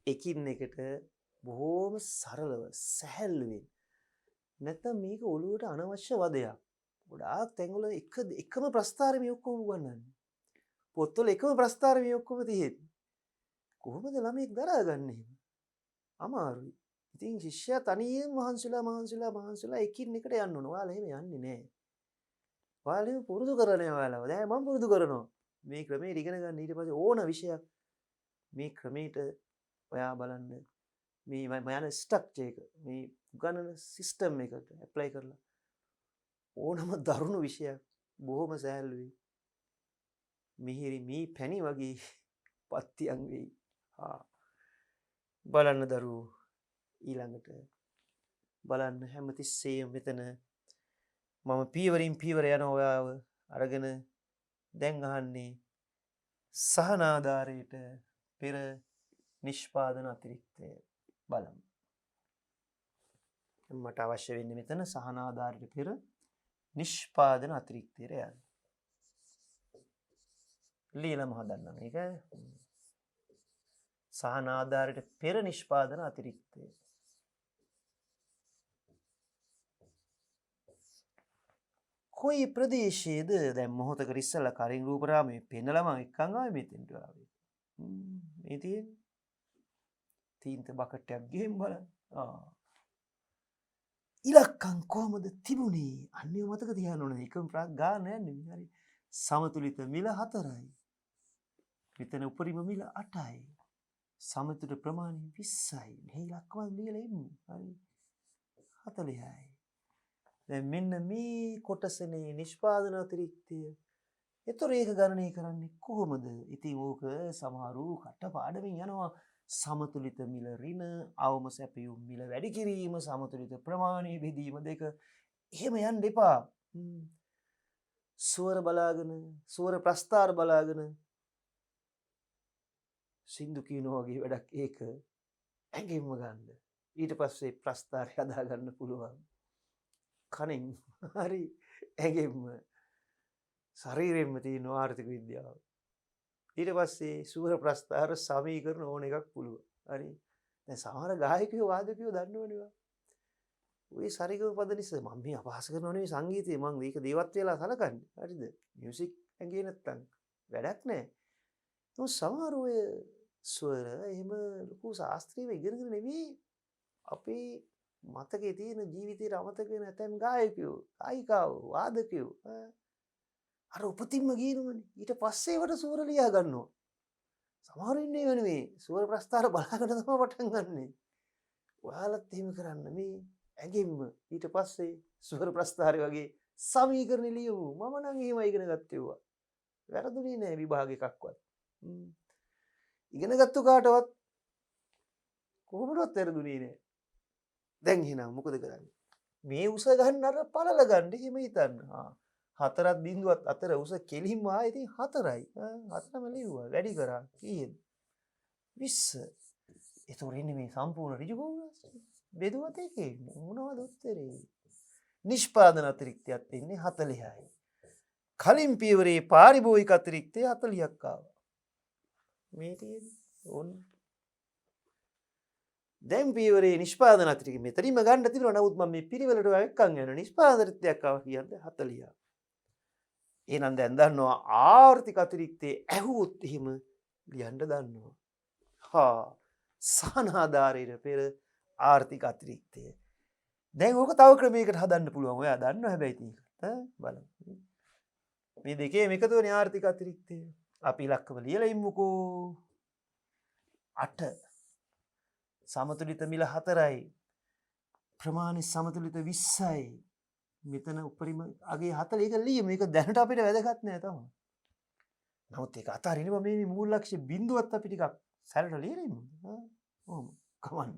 එකින් එකට බොහොම සරලව සැහැල්ලුවෙන් නැත්නම් මේක ඔළුවට අනවශ්‍ය වදයක්. ගොඩාක් තැන්වල එකම ප්‍රස්ථාරය මේ ඔක්කොම උගන්වන්නේ. පොත්වල එකම ප්‍රස්ථාරය මේ ඔක්කොම තියෙන්නේ. කොහොමද ළමෙක් දරාගන්නේ? අමාරුයි. ඉතින් ශිෂ්‍යයා තනියෙන් මහන්සිලා එකින් එකට යන්න ඕන. ඔයාලා එහෙම යන්නේ නැහැ. ඔයාලා පුරුදු කරන්නේ ඔයාලව. දැන් මම පුරුදු කරනවා. මේ ක්‍රමයට ඉගෙන ගන්න ඊට පස්සේ ඕන විෂයක් මේ ක්‍රමයට ඔයා බලන්න මේ මම යන ස්ට්‍රක්චර් එක මේ උගන්වන සිස්ටම් එකට ඇප්ලයි කරලා ඕනම දරුණු විෂයක් බොහොම සෑහළුයි මිහිරි මී පැණි වගේ පත්තියන් වෙයි. බලන්න දරුවෝ ඊළඟට බලන්න හැමතිස්සෙම මෙතන මම පියවරින් පියවර යන ඔයාව අරගෙන දැන් අහන්නේ සහනාධාරයට පෙර නිෂ්පාදන අතිරික්තය බලමු. මට අවශ්‍ය වෙන්නේ මෙතන සහනාධාරයට පෙර නිෂ්පාදන අතිරික්තයට යන්න. ලියලම හදන්න මේක. සහනාධාරයට පෙර නිෂ්පාදන අතිරික්තය. කොයි ප්‍රදේශයේද දැන් මොහොතකට ඉස්සලා කලින් රූපරාමයේ පෙන්නලම එක්කන් ආවේ මෙතෙන්ට ආවේ. මේ තියෙන්නේ තීන්ත බකට් එකක් ගිහින් බලන්න. ඉලක්කම් කොහමද තිබුණේ? අන්නේ මතක තියාගන්න ඕනේ. එකම ගාන යන්නේ හරි. සමතුලිත මිල 4යි. මෙතන උපරිම මිල 8යි. සමතුලිත ප්‍රමාණය 20යි. මේ ඉලක්කම ලියලා ඉන්නේ. හරි. 40යි. දැන් මෙන්න මේ කොටසනේ නිෂ්පාදන අතිරික්තය. ඒතර ඒක ගණනය කරන්නේ කොහොමද? ඉතින් ඕක සමහරු කටපාඩමින් යනවා. සමතුලිත මිල ඍණ අවම සැපයුම් මිල වැඩි කිරීම සමතුලිත ප්‍රමාණය බෙදීම දෙක එහෙම යන්න එපා. ස්වර බලාගෙන ස්වර ප්‍රස්තාර බලාගෙන සින්දු කියනවා වගේ වැඩක් ඒක ඇඟෙන්ම ගන්න. ඊට පස්සේ ප්‍රස්තාරය හදා ගන්න පුළුවන්. කණෙන් හරි ඇඟෙන්ම ශරීරයෙන්ම තියෙන ආර්ථික විද්‍යාව. ඊට පස්සේ සූර ප්‍රස්ථාර සමීකරණ ඕන එකක් පුළුවන්. හරි. දැන් සමහර ගායකයෝ වාදකයෝ දන්නවනේ. ඔය සරිගම පද නිසා මම මේ අපහාස කරනව නෙවෙයි සංගීතය මම මේක දේවත් වෙලා සලකන්නේ. හරිද? මියුසික් ඇඟේ නැත්තම් වැඩක් නැහැ. නෝ සමහර ඔය ස්වර එහෙම ලොකු ශාස්ත්‍රීය ඉගෙනගෙන නෙවෙයි අපේ මතකයේ තියෙන ජීවිතේට අමතක වෙන ඇතැම් ගායකයෝ, ගායිකාවෝ, වාදකයෝ අර උපතින්ම ගිනවනේ. ඊට පස්සේ වට සූර ලියා ගන්නවා. සමහර ඉන්නේ වෙන මේ සූර ප්‍රස්තාර බලාගෙන තමයි පටන් ගන්නෙ. ඔයාලත් එහෙම කරන්න මේ ඇඟෙන්ම ඊට පස්සේ සූර ප්‍රස්තාරය වගේ සමීකරණ ලියමු. මම නම් එහෙම ඉගෙන ගත්තේවා. වැරදුනේ නෑ විභාග එකක්වත්. ඉගෙන ගත්තු කාටවත් කොහොමදවත් වැරදුනේ නෑ. දැන් එහෙනම් මොකද කරන්නේ? මේ උස ගන්න අර පළල ගන්න එහෙම හිතන්න. 4ත් බිඳුවත් අතර උස කෙලින්ම ආයේ ඉතින් 4යි. 4ම ලියුවා. වැඩි කරා. කීයද? 20. ඒතොර ඉන්නේ මේ සම්පූර්ණ ඍජු බහුවචන. බෙදුවත් එකේ මොනවද උත්තරේ? නිෂ්පාදන අතිරික්තයත් ඉන්නේ 40යි. කලින් පියවරේ පාරිභෝගික අතිරික්තය 40ක් ආවා. මේ තියෙන්නේ ඕන. දැන් පියවරේ නිෂ්පාදන අතිරික්තය මෙතනින්ම ගන්න තිබුණා. නමුත් මම මේ පිළිවෙලට එක්කන් යන නිෂ්පාදන අතිරික්තයක් ආවා කියන්නේ 40ක්. එහෙනම් දැන් දන්නවා ආර්ථික අතිරික්තේ ඇහුවොත් එහෙම ලියන්න දන්නවා. සහනාධාරයට පෙර ආර්ථික අතිරික්තය. දැන් ඕක තව ක්‍රමයකට හදන්න පුළුවන්. ඔයා දන්නවා හැබැයි ඉතින්. බලමු. මේ දෙකේම එකතුවනේ ආර්ථික අතිරික්තය. අපි ඉලක්කම ලියලා ඉමුකෝ. 8 සමතුලිත මිල 4යි. ප්‍රමාණි සමතුලිත 20යි. මෙතන උපරිම අගේ 40 එක ලියමු. මේක දැනට අපිට වැදගත් නෑ තමයි. නමුත් ඒක අතාරිනවා මේ මූල ලක්ෂ්‍ය බිඳුවත් අපි ටිකක් සැලට ලියලා ඔහොම කමන්න.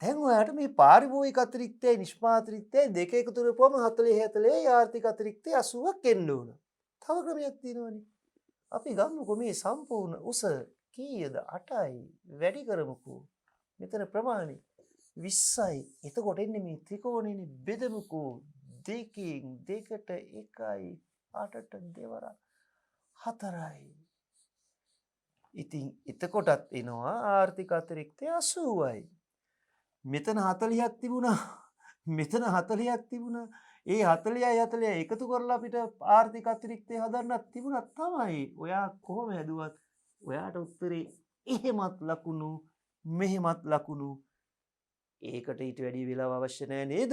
දැන් ඔයාලට මේ පාරිභෝගික අතිරික්තයයි නිෂ්පාදන දෙක එකතු කරපුවම 40 ආර්ථික අතිරික්තය 80ක් එන්න ඕන. තව ක්‍රමයක් තියෙනවනේ. අපි ගමුකෝ මේ සම්පූර්ණ උස කීයද 8යි වැඩි කරමුකෝ. මෙතන ප්‍රමාණය 20යි. එතකොට එන්නේ මේ ත්‍රිකෝණෙනේ බෙදමුකෝ. 2කින් 2ට 1යි 8ට දෙවරක් 4යි. ඉතින් එතකොටත් එනවා ආර්ථික අතිරික්තය 80යි. මෙතන 40ක් තිබුණා. මෙතන 40ක් තිබුණා. ඒ 40යි 40යි එකතු කරලා අපිට ආර්ථික අතිරික්තය හදන්නත් තිබුණා තමයි. ඔයා කොහොම හැදුවත් ඔයාට උත්තරේ එහෙමත් ලකුණු මෙහෙමත් ලකුණු. ඒකට ඊට වැඩි වෙලාව අවශ්‍ය නැහැ නේද?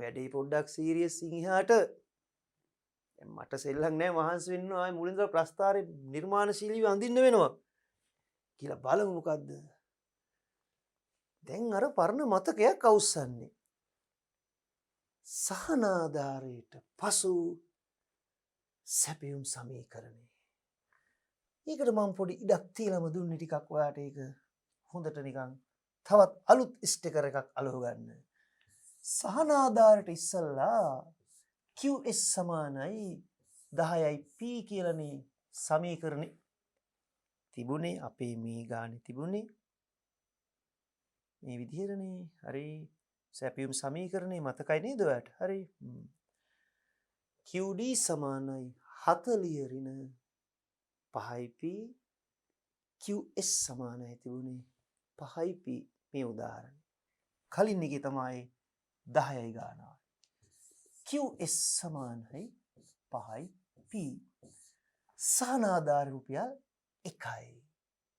වැඩේ පොඩ්ඩක් සීරියස් ඉහාට. මට සෙල්ලම් නැහැ මහන්සි වෙන්න ආයේ මුලින්ම ප්‍රස්තාරේ නිර්මාණශීලීව අඳින්න වෙනවා. කියලා බලමු මොකද්ද? දැන් අර පරණ මතකයක් අවුස්සන්නේ. සහනාධාරයට පසු සැපයුම් සමීකරණය. ඒකට මම පොඩි ඉඩක් තියලාම දුන්නේ ටිකක් ඔයාට ඒක හොඳට නිකන් තවත් අලුත් ස්ටිකර් එකක් අලව ගන්න. සහනාධාරයට ඉස්සල්ලා QS සමානයි 10යි P කියලානේ සමීකරණේ තිබුණේ අපේ මේ ගානේ තිබුණේ මේ විදිහටනේ. හරි සැපියුම් සමීකරණේ මතකයි නේද ඔයාලට? හරි. QD සමානයි 40 ඍණ 5යි P. QS සමානයි තිබුණේ 5යි P. මේ උදාහරණය. කලින් එකේ තමයි 10යි ගානාව. QS සමානයි 5යි P. සහනාධාර රුපියල් 1යි.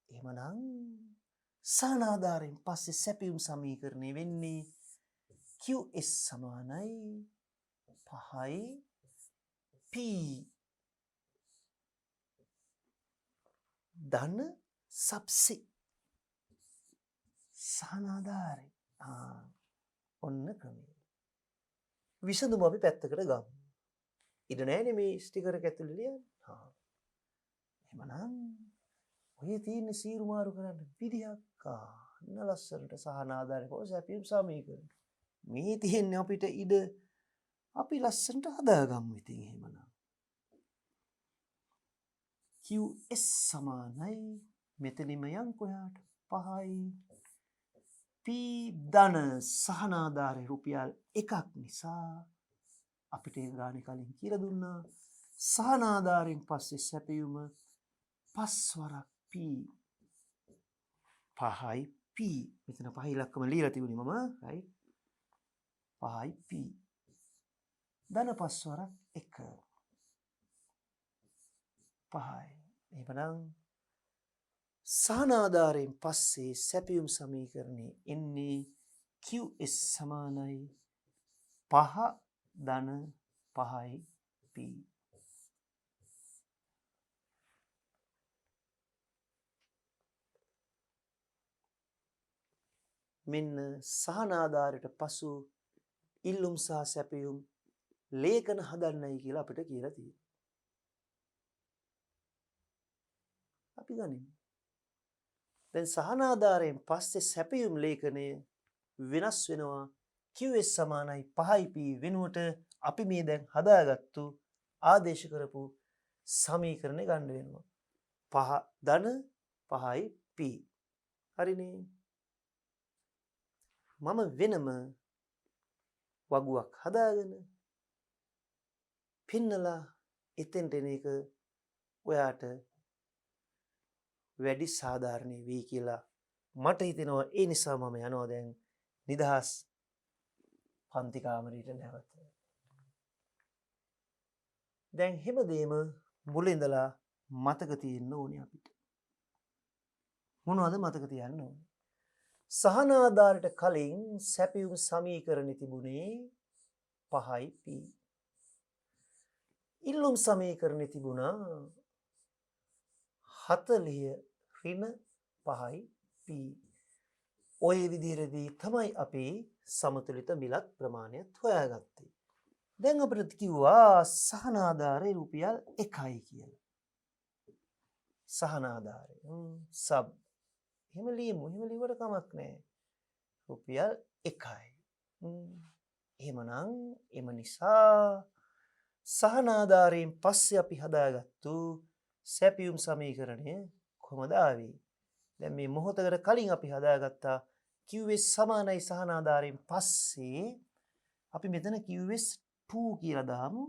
එහෙමනම් සහනාධාරයෙන් පස්සේ සැපයුම් සමීකරණය වෙන්නේ QS සමානයි 5යි P. ධන සබ්සි සහනාධාරය. ඔන්න ක්‍රමය. විසඳුම අපි පැත්තකට ගමු. ඉඩ නැහැනේ මේ ස්ටිකර් එක ඇතුලේ ලියන්න. එහෙමනම් ඔය තියෙන සීරු මාරු කරන්න විදියක් අන්න ලස්සනට සහනාධාරයක සැපයුම් සමීකරණ. මේ තියෙන්නේ අපිට ඉඩ අපි ලස්සනට හදාගමු ඉතින් එහෙමනම්. QS සමානයි මෙතනින්ම යන්කො එහාට 5යි P ධන සහනාධාරය රුපියල් 1ක් නිසා අපිට ඒ ගානේ කලින් කියලා දුන්නා සහනාධාරයෙන් පස්සේ සැපයුම 5 වරක් P 5යි P මෙතන 5 ඉලක්කම ලියලා තිබුණේ මම right 5යි P ධන 5 වරක් 1 5යි. එහෙනම් සහනාධාරයෙන් පස්සේ සැපයුම් සමීකරණේ එන්නේ QS සමානයි 5 ධන 5යි P. මෙන්න සහනාධාරයට පසු ඉල්ලුම් සහ සැපයුම් ලේඛන හදන්නයි කියලා අපිට කියලා තියෙනවා. අපි ගනිමු. දැන් සහනාධාරයෙන් පස්සේ සැපයුම් ලේඛනය වෙනස් වෙනවා QS සමානයි 5යි P වෙනුවට අපි මේ දැන් හදාගත්තු ආදේශ කරපු සමීකරණය ගන්න වෙනවා. 5 ධන 5යි P. හරිනේ. මම වෙනම වගුවක් හදාගෙන පින්නලා එතෙන්ට එන එක ඔයාට වැඩි සාධාරණයි වෙයි කියලා මට හිතෙනවා. ඒ නිසා මම යනවා දැන් නිදහස් පන්ති කාමරයට නැවත. දැන් හැමදේම මුල ඉඳලා මතක තියෙන්න ඕනේ අපිට. මොනවද මතක තියන්න ඕනේ? සහනාධාරයට කලින් සැපයුම් සමීකරණෙ තිබුණේ 5යි P. ඉල්ලුම් සමීකරණෙ තිබුණා 40 ඍණ 5යි P. ඔය විදිහටදී තමයි අපි සමතුලිත මිලත් ප්‍රමාණයත් හොයාගත්තේ. දැන් අපිට කිව්වා සහනාධාරය රුපියල් 1යි කියලා. සහනාධාරය සබ් එහෙම ලියමු. එහෙම ලියුවට කමක් නැහැ. රුපියල් 1යි. එහෙමනම් එම නිසා සහනාධාරයෙන් පස්සේ අපි හදාගත්තු සැපයුම් සමීකරණය කොහොමද ආවේ? දැන් මේ මොහොතකට කලින් අපි හදාගත්තා QS සමානයි සහනාධාරයෙන් පස්සේ අපි මෙතන QS 2 කියලා දාමු.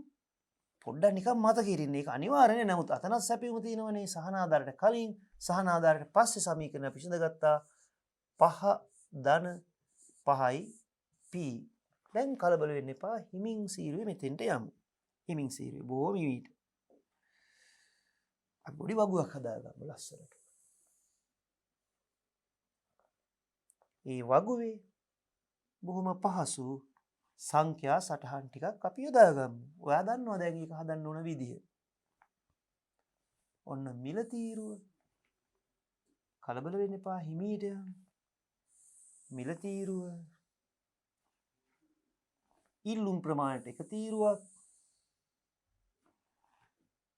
පොඩ්ඩක් නිකන් මතක ඉරින්න. ඒක අනිවාර්යනේ. නමුත් අතනත් සැපයුම තියෙනවනේ. සහනාධාරයට කලින් සහනාධාරයට පස්සේ සමීකරණ අපි විසඳගත්තා 5 ධන 5යි P. දැන් කලබල වෙන්න එපා. හිමින් සීරුවේ මෙතෙන්ට යමු. හිමින් සීරුවේ බොහොම හිමීට. අපි පොඩි වගුවක් හදාගමු ලස්සනට. ඒ වගුවේ බොහොම පහසු සංඛ්‍යා සටහන් ටිකක් අපි යොදාගමු. ඔයා දන්නවා දැන් ඒක හදන්න ඕන විදිය. ඔන්න මිල තීරුව. කලබල වෙන්න එපා. හිමීට යන්න. මිල තීරුව. ඉල්ලුම් ප්‍රමාණයට එක තීරුවක්.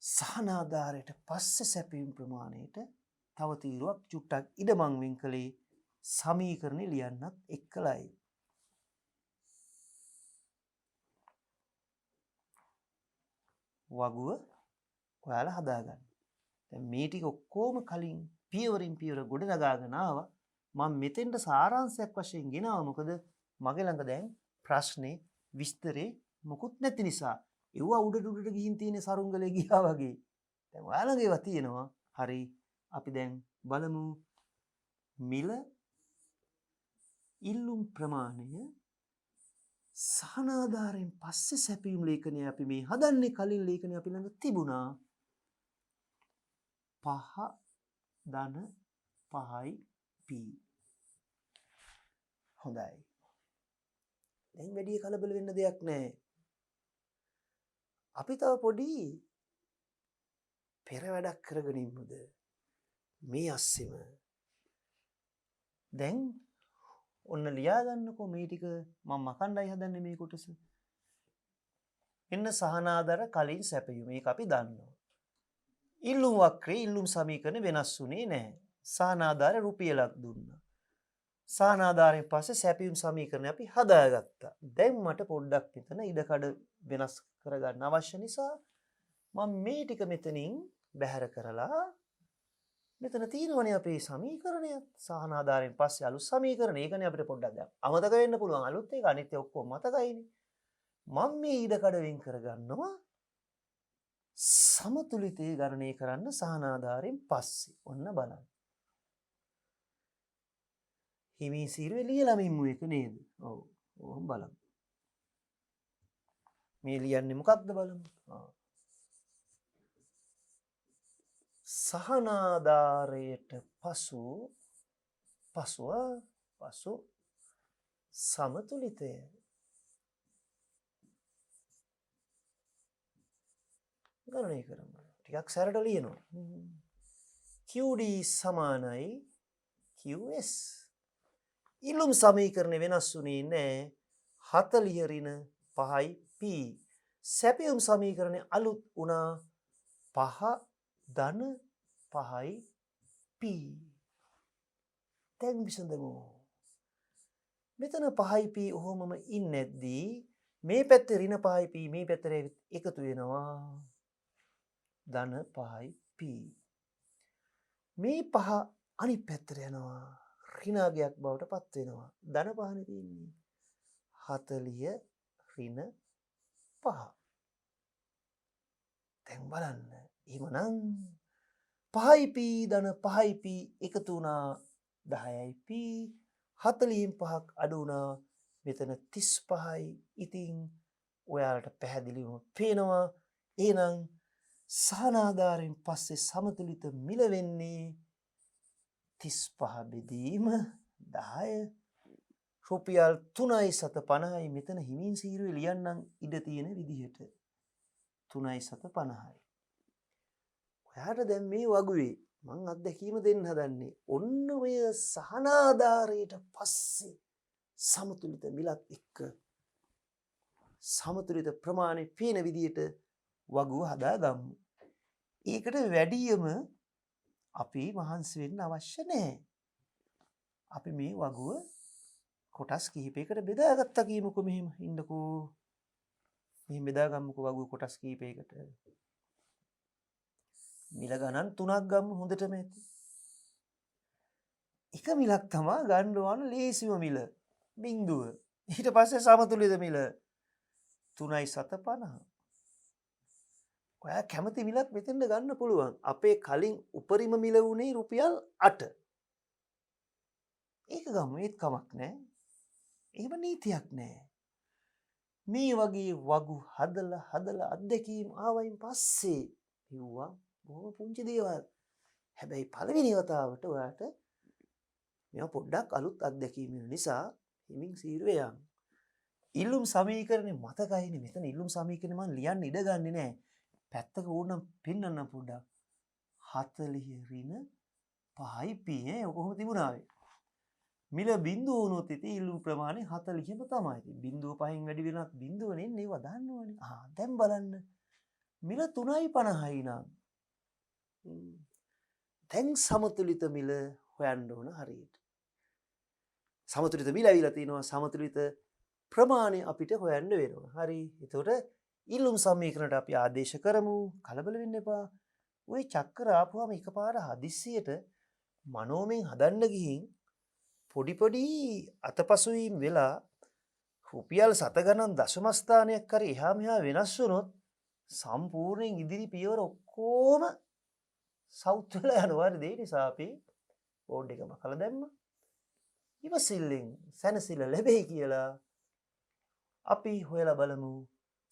සහනාධාරයට පස්සේ සැපයුම් ප්‍රමාණයට තව තීරුවක් චුට්ටක් ඉඩමං වෙන් කළේ සමීකරණේ ලියන්නත් එක්කලයි. වගුව ඔයාලා හදාගන්න. දැන් මේ ටික ඔක්කොම කලින් පියවරින් පියවර ගොඩ නගාගෙන ආවා. මම මෙතෙන්ට සාරාංශයක් වශයෙන් ගෙනාවා. මොකද මගේ ළඟ දැන් ප්‍රශ්නේ විස්තරේ මොකුත් නැති නිසා. ඒවා උඩට ගිහින් තියෙන සරුංගලේ ගියා වගේ. දැන් ඔයාලගේ ඒවා තියෙනවා. හරි. අපි දැන් බලමු මිල ඉල්ලුම් ප්‍රමාණය සහනාධාරයෙන් පස්සේ සැපීම් ලේඛනය අපි මේ හදන්නේ කලින් ලේඛනය අපි ළඟ තිබුණා. 5 ධන 5යි p. හොඳයි. දැන් වැඩි කලබල වෙන්න දෙයක් නැහැ. අපි තව පොඩි පෙර වැඩක් කරගෙන ඉමුද මේ අස්සෙම. දැන් ඔන්න ලියා ගන්නකෝ මේ ටික මම මකණ්ඩයි හදන්නේ මේ කොටස. එන්න සහනාධාර කලින් සැපයුම මේක අපි දන්නවා. ඉල්ලුම් වක්‍රේ ඉල්ලුම් සමීකරණ වෙනස් වුණේ නැහැ. සහනාධාර රුපියලක් දුන්නා. සහනාධාරයෙන් පස්සේ සැපයුම් සමීකරණය අපි හදාගත්තා. දැන් මට පොඩ්ඩක් මෙතන ඉඩකඩ වෙනස් කරගන්න අවශ්‍ය නිසා මම මේ ටික මෙතනින් බැහැර කරලා මෙතන තියෙනවනේ අපේ සමීකරණයත් සහනාධාරයෙන් පස්සේ අලුත් සමීකරණ. ඒකනේ අපිට පොඩ්ඩක් දැන් අමතක වෙන්න පුළුවන්. අලුත් එක අනිත් ඒ ඔක්කොම මතකයිනේ. මම මේ ඉඩකඩ වෙන් කරගන්නවා සමතුලිතය ගණනය කරන්න සහනාධාරයෙන් පස්සේ. ඔන්න බලන්න. හිමී සීරුවේ ලියලා මෙම්මු එක නේද? ඔව්. ඕම් බලමු. මේ ලියන්නේ මොකක්ද බලමු. සහනාධාරයට පසු සමතුලිතය. ගණනය කරමු. ටිකක් සැරට ලියනවා. QD සමානයි QS. ඉල්ලුම් සමීකරණය වෙනස් වුණේ නැහැ. 40 ඍණ 5යි p. සැපයුම් සමීකරණය අලුත් වුණා 5 ධන 5යි p. දැන් විසඳමු. මෙතන 5යි p ඔහොමම ඉන්නේ නැද්දී මේ පැත්තේ ඍණ 5යි p මේ පැත්තේ එකතු වෙනවා ධන 5යි p. මේ 5 අනිත් පැත්තට යනවා ඍණාගයක් බවට පත් වෙනවා. ධන 5නේ තියෙන්නේ. 40 ඍණ 5. දැන් බලන්න. එහෙමනම් 5යි p ධන 5යි p එකතු වුණා 10යි p. 40න් 5ක් අඩු වුණා මෙතන 35යි. ඉතින් ඔයාලට පැහැදිලිවම පේනවා එහෙනම් සහනාධාරයෙන් පස්සේ සමතුලිත මිල වෙන්නේ 35 බෙදීම 10 රුපියල් 3,750යි. මෙතන හිමින් සීරුවේ ලියන්නම් ඉඩ තියෙන විදිහට 3,750යි. ඔයාට දැන් මේ වගුවේ මං අත්දැකීම දෙන්න හදන්නේ ඔන්න ඔය සහනාධාරයට පස්සේ සමතුලිත මිලත් එක්ක සමතුලිත ප්‍රමාණය පේන විදිහට වගුව හදාගමු. ඒකට වැඩියම අපි මහන්සි වෙන්න අවශ්‍ය නැහැ. අපි මේ වගුව කොටස් කිහිපයකට බෙදාගත්තා කියමුකෝ. මෙහෙම ඉන්නකෝ. මෙහෙම බෙදාගමුකෝ වගුව කොටස් කිහිපයකට. මිල ගණන් 3ක් ගමු හොඳටම ඇති. එක මිලක් තමයි ගන්න ඕන ලේසිම මිල. බිංදුව. ඊට පස්සේ සමතුලිත මිල 3,750. ඔයා කැමති මිලක් මෙතෙන්ද ගන්න පුළුවන්. අපේ කලින් උපරිම මිල වුණේ රුපියල් 8. ඒක ගමු. ඒත් කමක් නැහැ. එහෙම නීතියක් නැහැ. මේ වගේ වගු හදලා අත්දැකීම් ආවයින් පස්සේ කිව්වා බොහොම පුංචි දේවල්. හැබැයි පළවෙනි වතාවට ඔයාට මේවා පොඩ්ඩක් අලුත් අත්දැකීම් නිසා හිමින් සීරුවේ යන්න. ඉල්ලුම් සමීකරණේ මතකයිනේ. මෙතන ඉල්ලුම් සමීකරණේ මම ලියන්න ඉඩ ගන්නෙ නෑ. පැත්තක ඕනම් පෙන්නන්න පොඩ්ඩක්. 40 ඍණ 5යි p ඔක කොහොම තිබුණාවේ. මිල බිඳුව වුණොත් ඉතින් ඉල්ලුම් ප්‍රමාණය 40ම තමයි. ඉතින් බිඳුව 5න් වැඩි වෙනත් බිඳුවනේ එන්නේ. ඒවා දාන්නවනේ. දැන් බලන්න. මිල 3.50යි නම් දැන් සමතුලිත මිල හොයන්න ඕන හරියට. සමතුලිත මිල ඇවිල්ලා තිනවා. සමතුලිත ප්‍රමාණය අපිට හොයන්න වෙනවා. හරි. එතකොට ඉල්ලුම් සමීකරණයට අපි ආදේශ කරමු. කලබල වෙන්න එපා. ওই චක්‍ර ආපුවම එකපාර හදිස්සියට මනෝමයෙන් හදන්න ගිහින් පොඩි අතපසුවීම් වෙලා රුපියල් 7 ගණන් දශම ස්ථානයක් හරි එහා මෙහා වෙනස් වුණොත් සම්පූර්ණයෙන් ඉදිරි පියවර ඔක්කොම සවුත් වෙලා යනවා. හරිද? ඒ නිසා අපි බෝඩ් එකම කළා දැම්මා. ඉවසිල්ලෙන් සැනසෙල්ල ලැබෙයි කියලා අපි හොයලා බලමු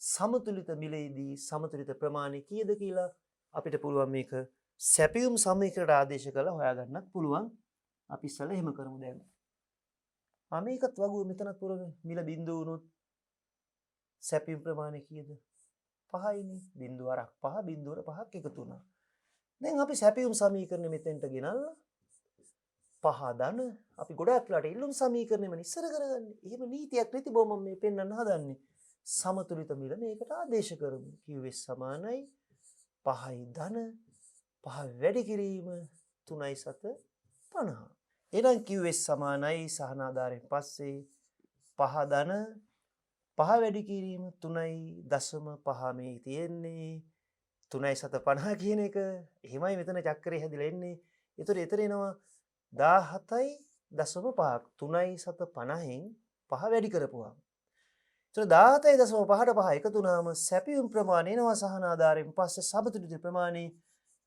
සමතුලිත මිලේදී සමතුලිත ප්‍රමාණය කීයද කියලා. අපිට පුළුවන් මේක සැපියුම් සමීකරණයට ආදේශ කරලා හොයාගන්නත් පුළුවන්. අපි ඉස්සෙල්ලා එහෙම කරමු දැන්. මේකත් වගුව මෙතනත් පුරගෙන මිල බිඳුව වුණොත් සැපියුම් ප්‍රමාණය කීයද? 5යිනේ. බිඳුවරක් 5 බිඳුවර 5ක් එකතු වුණා. දැන් අපි සැපියුම් සමීකරණය මෙතෙන්ට ගෙනල්ලා 5 ධන අපි ගොඩාක් වෙලාට ඉල්ලුම් සමීකරණයම ඉස්සර කරගන්නේ. එහෙම නීතියක් නැති බව මම මේ පෙන්වන්න හදන්නේ. සමතුලිත මිල මේකට ආදේශ කරමු. QS සමානයි 5යි ධන 5 වැඩි කිරීම 3යි සත 50. එහෙනම් QS සමානයි සහනාධාරයෙන් පස්සේ 5 ධන 5 වැඩි කිරීම 3.5 මේ තියෙන්නේ 3යි සත 50 කියන එක. එහෙමයි මෙතන චක්‍රය හැදිලා එන්නේ. ඒතර එතන එනවා 17.5ක් 3යි සත 50න් 5 වැඩි කරපුවා. ඒතර 17.5ට 5 එකතු වුණාම සැපියුම් ප්‍රමාණය එනවා සහනාධාරයෙන් පස්සේ සමතුලිත ප්‍රමාණය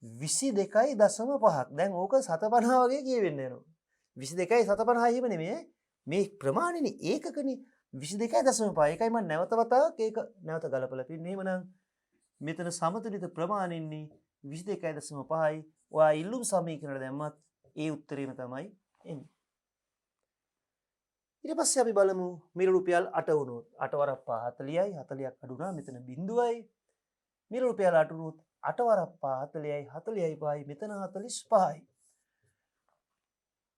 22.5ක්. දැන් ඕක 750 වගේ කියවෙන්න යනවා. 22.750 එහෙම නෙමෙයි. මේ ප්‍රමාණෙනේ ඒකකනේ 22.5. ඒකයි මම නැවත වතාවක් ඒක නැවත ගලපලා තින්නේ. එහෙමනම් මෙතන සමතුලිත ප්‍රමාණෙන්නේ 22.5යි. ඔයා ඉල්ලුම් සමීකරණ දැම්මත් ඒ උත්තරේම තමයි එන්නේ. ඊට පස්සේ අපි බලමු මිල රුපියල් 8 වුණොත් 8 වරක් 5 40යි 40ක් අඩු වුණා මෙතන බිඳුවයි. මිල රුපියල් 8 වුණොත් 8 වරක් 5 40යි 40යි 5යි මෙතන 45යි.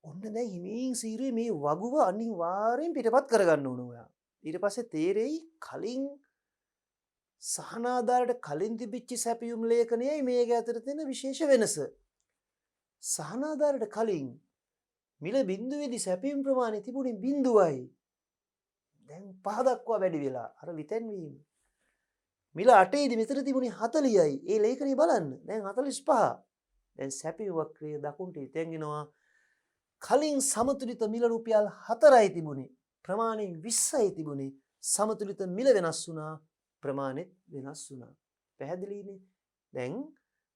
ඔන්න දැන් හිමින් සීරුවේ මේ වගුව අනිවාර්යෙන් පිටපත් කරගන්න ඕන ඔයා. ඊට පස්සේ තේරෙයි කලින් සහනාධාරයට කලින් තිබිච්ච සැපියුම් ලේඛනයයි මේක අතර තියෙන විශේෂ වෙනස. සහනාධාරයට කලින් මිල බිඳුවේදී සැපියුම් ප්‍රමාණය තිබුණේ 0යි. දැන් 5 දක්වා වැඩි වෙලා අර විතැන්වීම. මිල 8ේදී මෙතන තිබුණේ 40යි. ඒ ලේඛනය බලන්න. දැන් 45. දැන් සැපියුම් වක්‍රය දකුණට ඉතිංගෙනවා. කලින් සමතුලිත මිල රුපියල් 4යි තිබුණේ. ප්‍රමාණයෙන් 20යි තිබුණේ. සමතුලිත මිල වෙනස් වුණා. ප්‍රමාණෙත් වෙනස් වුණා. පැහැදිලිනේ? දැන්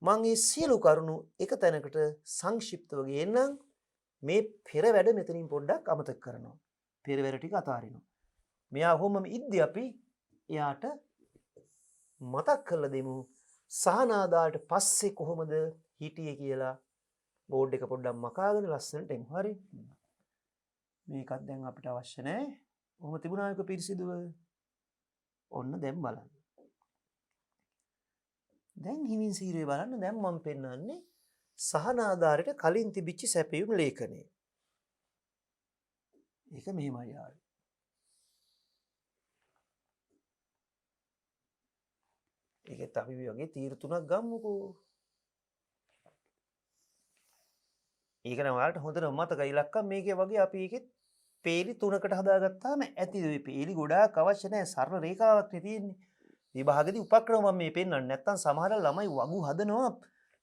මම මේ සියලු කරුණු එක තැනකට සංක්ෂිප්තව ගේන්නම්. මේ පෙර වැඩ මෙතනින් පොඩ්ඩක් අමතක කරනවා. පෙර වැඩ ටික අතාරිනවා. මෙයා කොහොමම ඉද්දි අපි එයාට මතක් කරලා දෙමු සහනාධාරයට පස්සේ කොහොමද හිටියේ කියලා. බෝඩ් එක පොඩ්ඩක් මකාගෙන ලස්සනට එමු. හරි. මේකත් දැන් අපිට අවශ්‍ය නැහැ. කොහොම තිබුණා එක පිරිසිදුව. ඔන්න දැන් බලන්න. දැන් හිමින් සීරුවේ බලන්න දැන් මම පෙන්නන්නේ සහනාධාරයට කලින් තිබිච්ච සැපියුම් ලේඛනය. ඒක මෙහෙමයි ආවේ. ඒකත් අපි වගේ තීර තුනක් ගමුකෝ. ඒක නම් ඔයාලට හොඳට මතකයි. ඉලක්කම් මේකේ වගේ අපි ඒකෙත් පේලි 3කට හදාගත්තාම ඇති. ඒ පේලි ගොඩාක් අවශ්‍ය නැහැ. සරල රේඛාවක් නේ තියෙන්නේ. විභාගෙදී උපක්‍රම මම මේ පෙන්නන්නේ. නැත්තම් සමහර ළමයි වගු හදනවා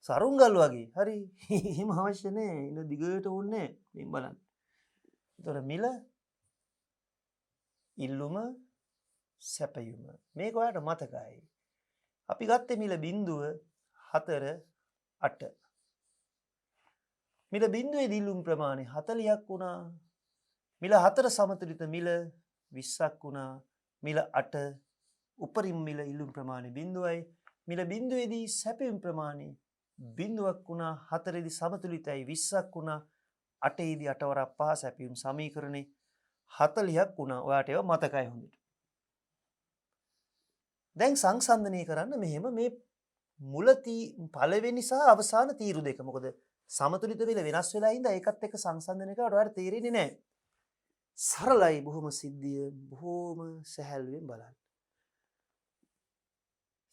සරුංගල් වගේ. හරි. එහෙම අවශ්‍ය නැහැ. ඉන දිගට ඕනේ නැහැ. මේ බලන්න. ඒතර මිල ඉල්ලුම සැපයුම. මේක ඔයාලට මතකයි. අපි ගත්තේ මිල බිඳුව 4 8. මිල බිඳුවේ ඉල්ලුම් ප්‍රමාණය 40ක් වුණා. මිල 4 සමතුලිත මිල 20ක් වුණා. මිල 8 උපරිම මිල ඉල්ලුම් ප්‍රමාණය 0යි. මිල බිඳුවේදී සැපයුම් ප්‍රමාණය 0ක් වුණා. 4ේදී සමතුලිතයි 20ක් වුණා. 8ේදී 8 වරක් 5 සැපයුම් සමීකරණේ 40ක් වුණා. ඔයාට ඒවා මතකයි හොඳට. දැන් සංසන්දනය කරන්න මෙහෙම මේ මුල පළවෙනි සහ අවසාන තීරු දෙක. මොකද සමතුලිත මිල වෙනස් වෙලා ඉඳලා ඒකත් එක්ක සංසන්දනය කරලා ඔයාලට තේරෙන්නේ නැහැ. සරලයි බොහොම සිද්ධිය බොහොම සැහැල්ලුවෙන් බලන්න.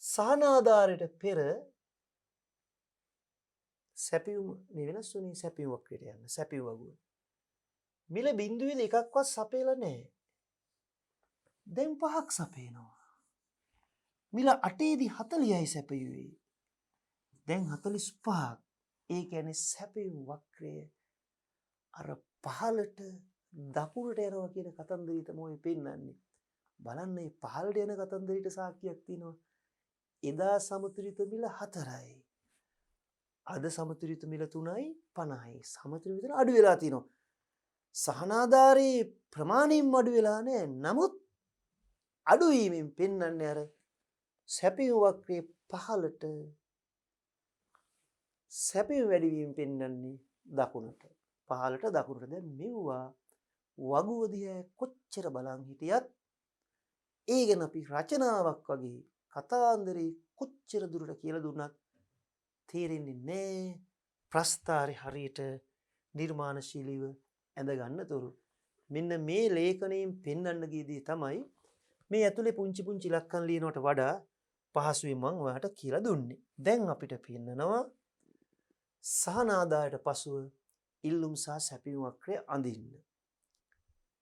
සහනාධාරයට පෙර සැපියුම් වෙනස් වුණේ සැපියුම් වක්‍රයට යන්න. සැපියුම් වගුව. මිල බිඳුවේ එකක්වත් සපේලා නැහැ. දැන් 5ක් සපේනවා. මිල 8ේදී 40යි සැපයුවේ. දැන් 45ක්. ඒ කියන්නේ සැපයුම් වක්‍රය අර පහළට දකුණට යනවා කියන කතන්දරය තමයි පෙන්නන්නේ. බලන්න මේ පහළට යන කතන්දරයට සාක්ෂියක් තියෙනවා. එදා සමතුලිත මිල 4යි. අද සමතුලිත මිල 3යි 50යි. සමතුලිත මිල අඩු වෙලා තියෙනවා. සහනාධාරයේ ප්‍රමාණයෙන් අඩු වෙලා නැහැ. නමුත් අඩුවීමෙන් පෙන්වන්නේ අර සැපයුම් වක්‍රයේ පහළට සැපයුම් වැඩිවීම පෙන්වන්නේ දකුණට. පහළට දකුණට. දැන් මෙව්වා වගුව දිහා කොච්චර බලන් හිටියත් ඒ ගැන අපි රචනාවක් වගේ කතාන්දරේ කොච්චර දුරට කියලා දුන්නත් තේරෙන්නේ නැහැ. ප්‍රස්ථාරේ හරියට නිර්මාණශීලීව ඇඳ ගන්නතුරු. මෙන්න මේ ලේඛනයෙන් පෙන්වන්න ගියදී තමයි මේ ඇතුලේ පුංචි පුංචි ඉලක්කම් ලියනවට වඩා පහසුවෙන් මම ඔයාලට කියලා දුන්නේ. දැන් අපිට පෙන්නනවා සහනාදායට පසුව ඉල්ලුම් සහ සැපයුම් වක්‍රය අඳින්න.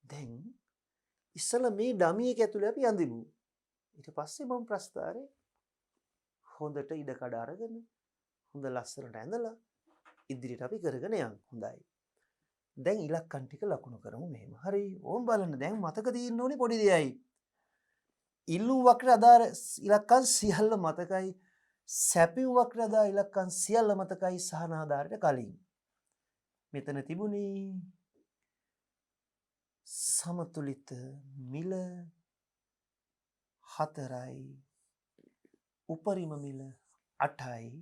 දැන් ඉස්සලා මේ ඩමි එක ඇතුලේ අපි අඳිමු. ඊට පස්සේ මම ප්‍රස්ථාරේ හොඳට ඉඩ කඩ අරගෙන හොඳ ලස්සනට ඇඳලා ඉදිරියට අපි කරගෙන යමු. හොඳයි. දැන් ඉලක්කම් ටික ලකුණු කරමු මෙහෙම. හරි. ඕම් බලන්න දැන් මතක තියෙන්න ඕනේ පොඩි දෙයයි. ඉල්ලුම් වක්‍රය අදාළ ඉලක්කම් සියල්ල මතකයි. සැපයුම් වක්‍රය අදාළ ඉලක්කම් සියල්ල මතකයි සහනාධාරයට කලින්. මෙතන තිබුණේ සමතුලිත මිල 4යි උපරිම මිල 8යි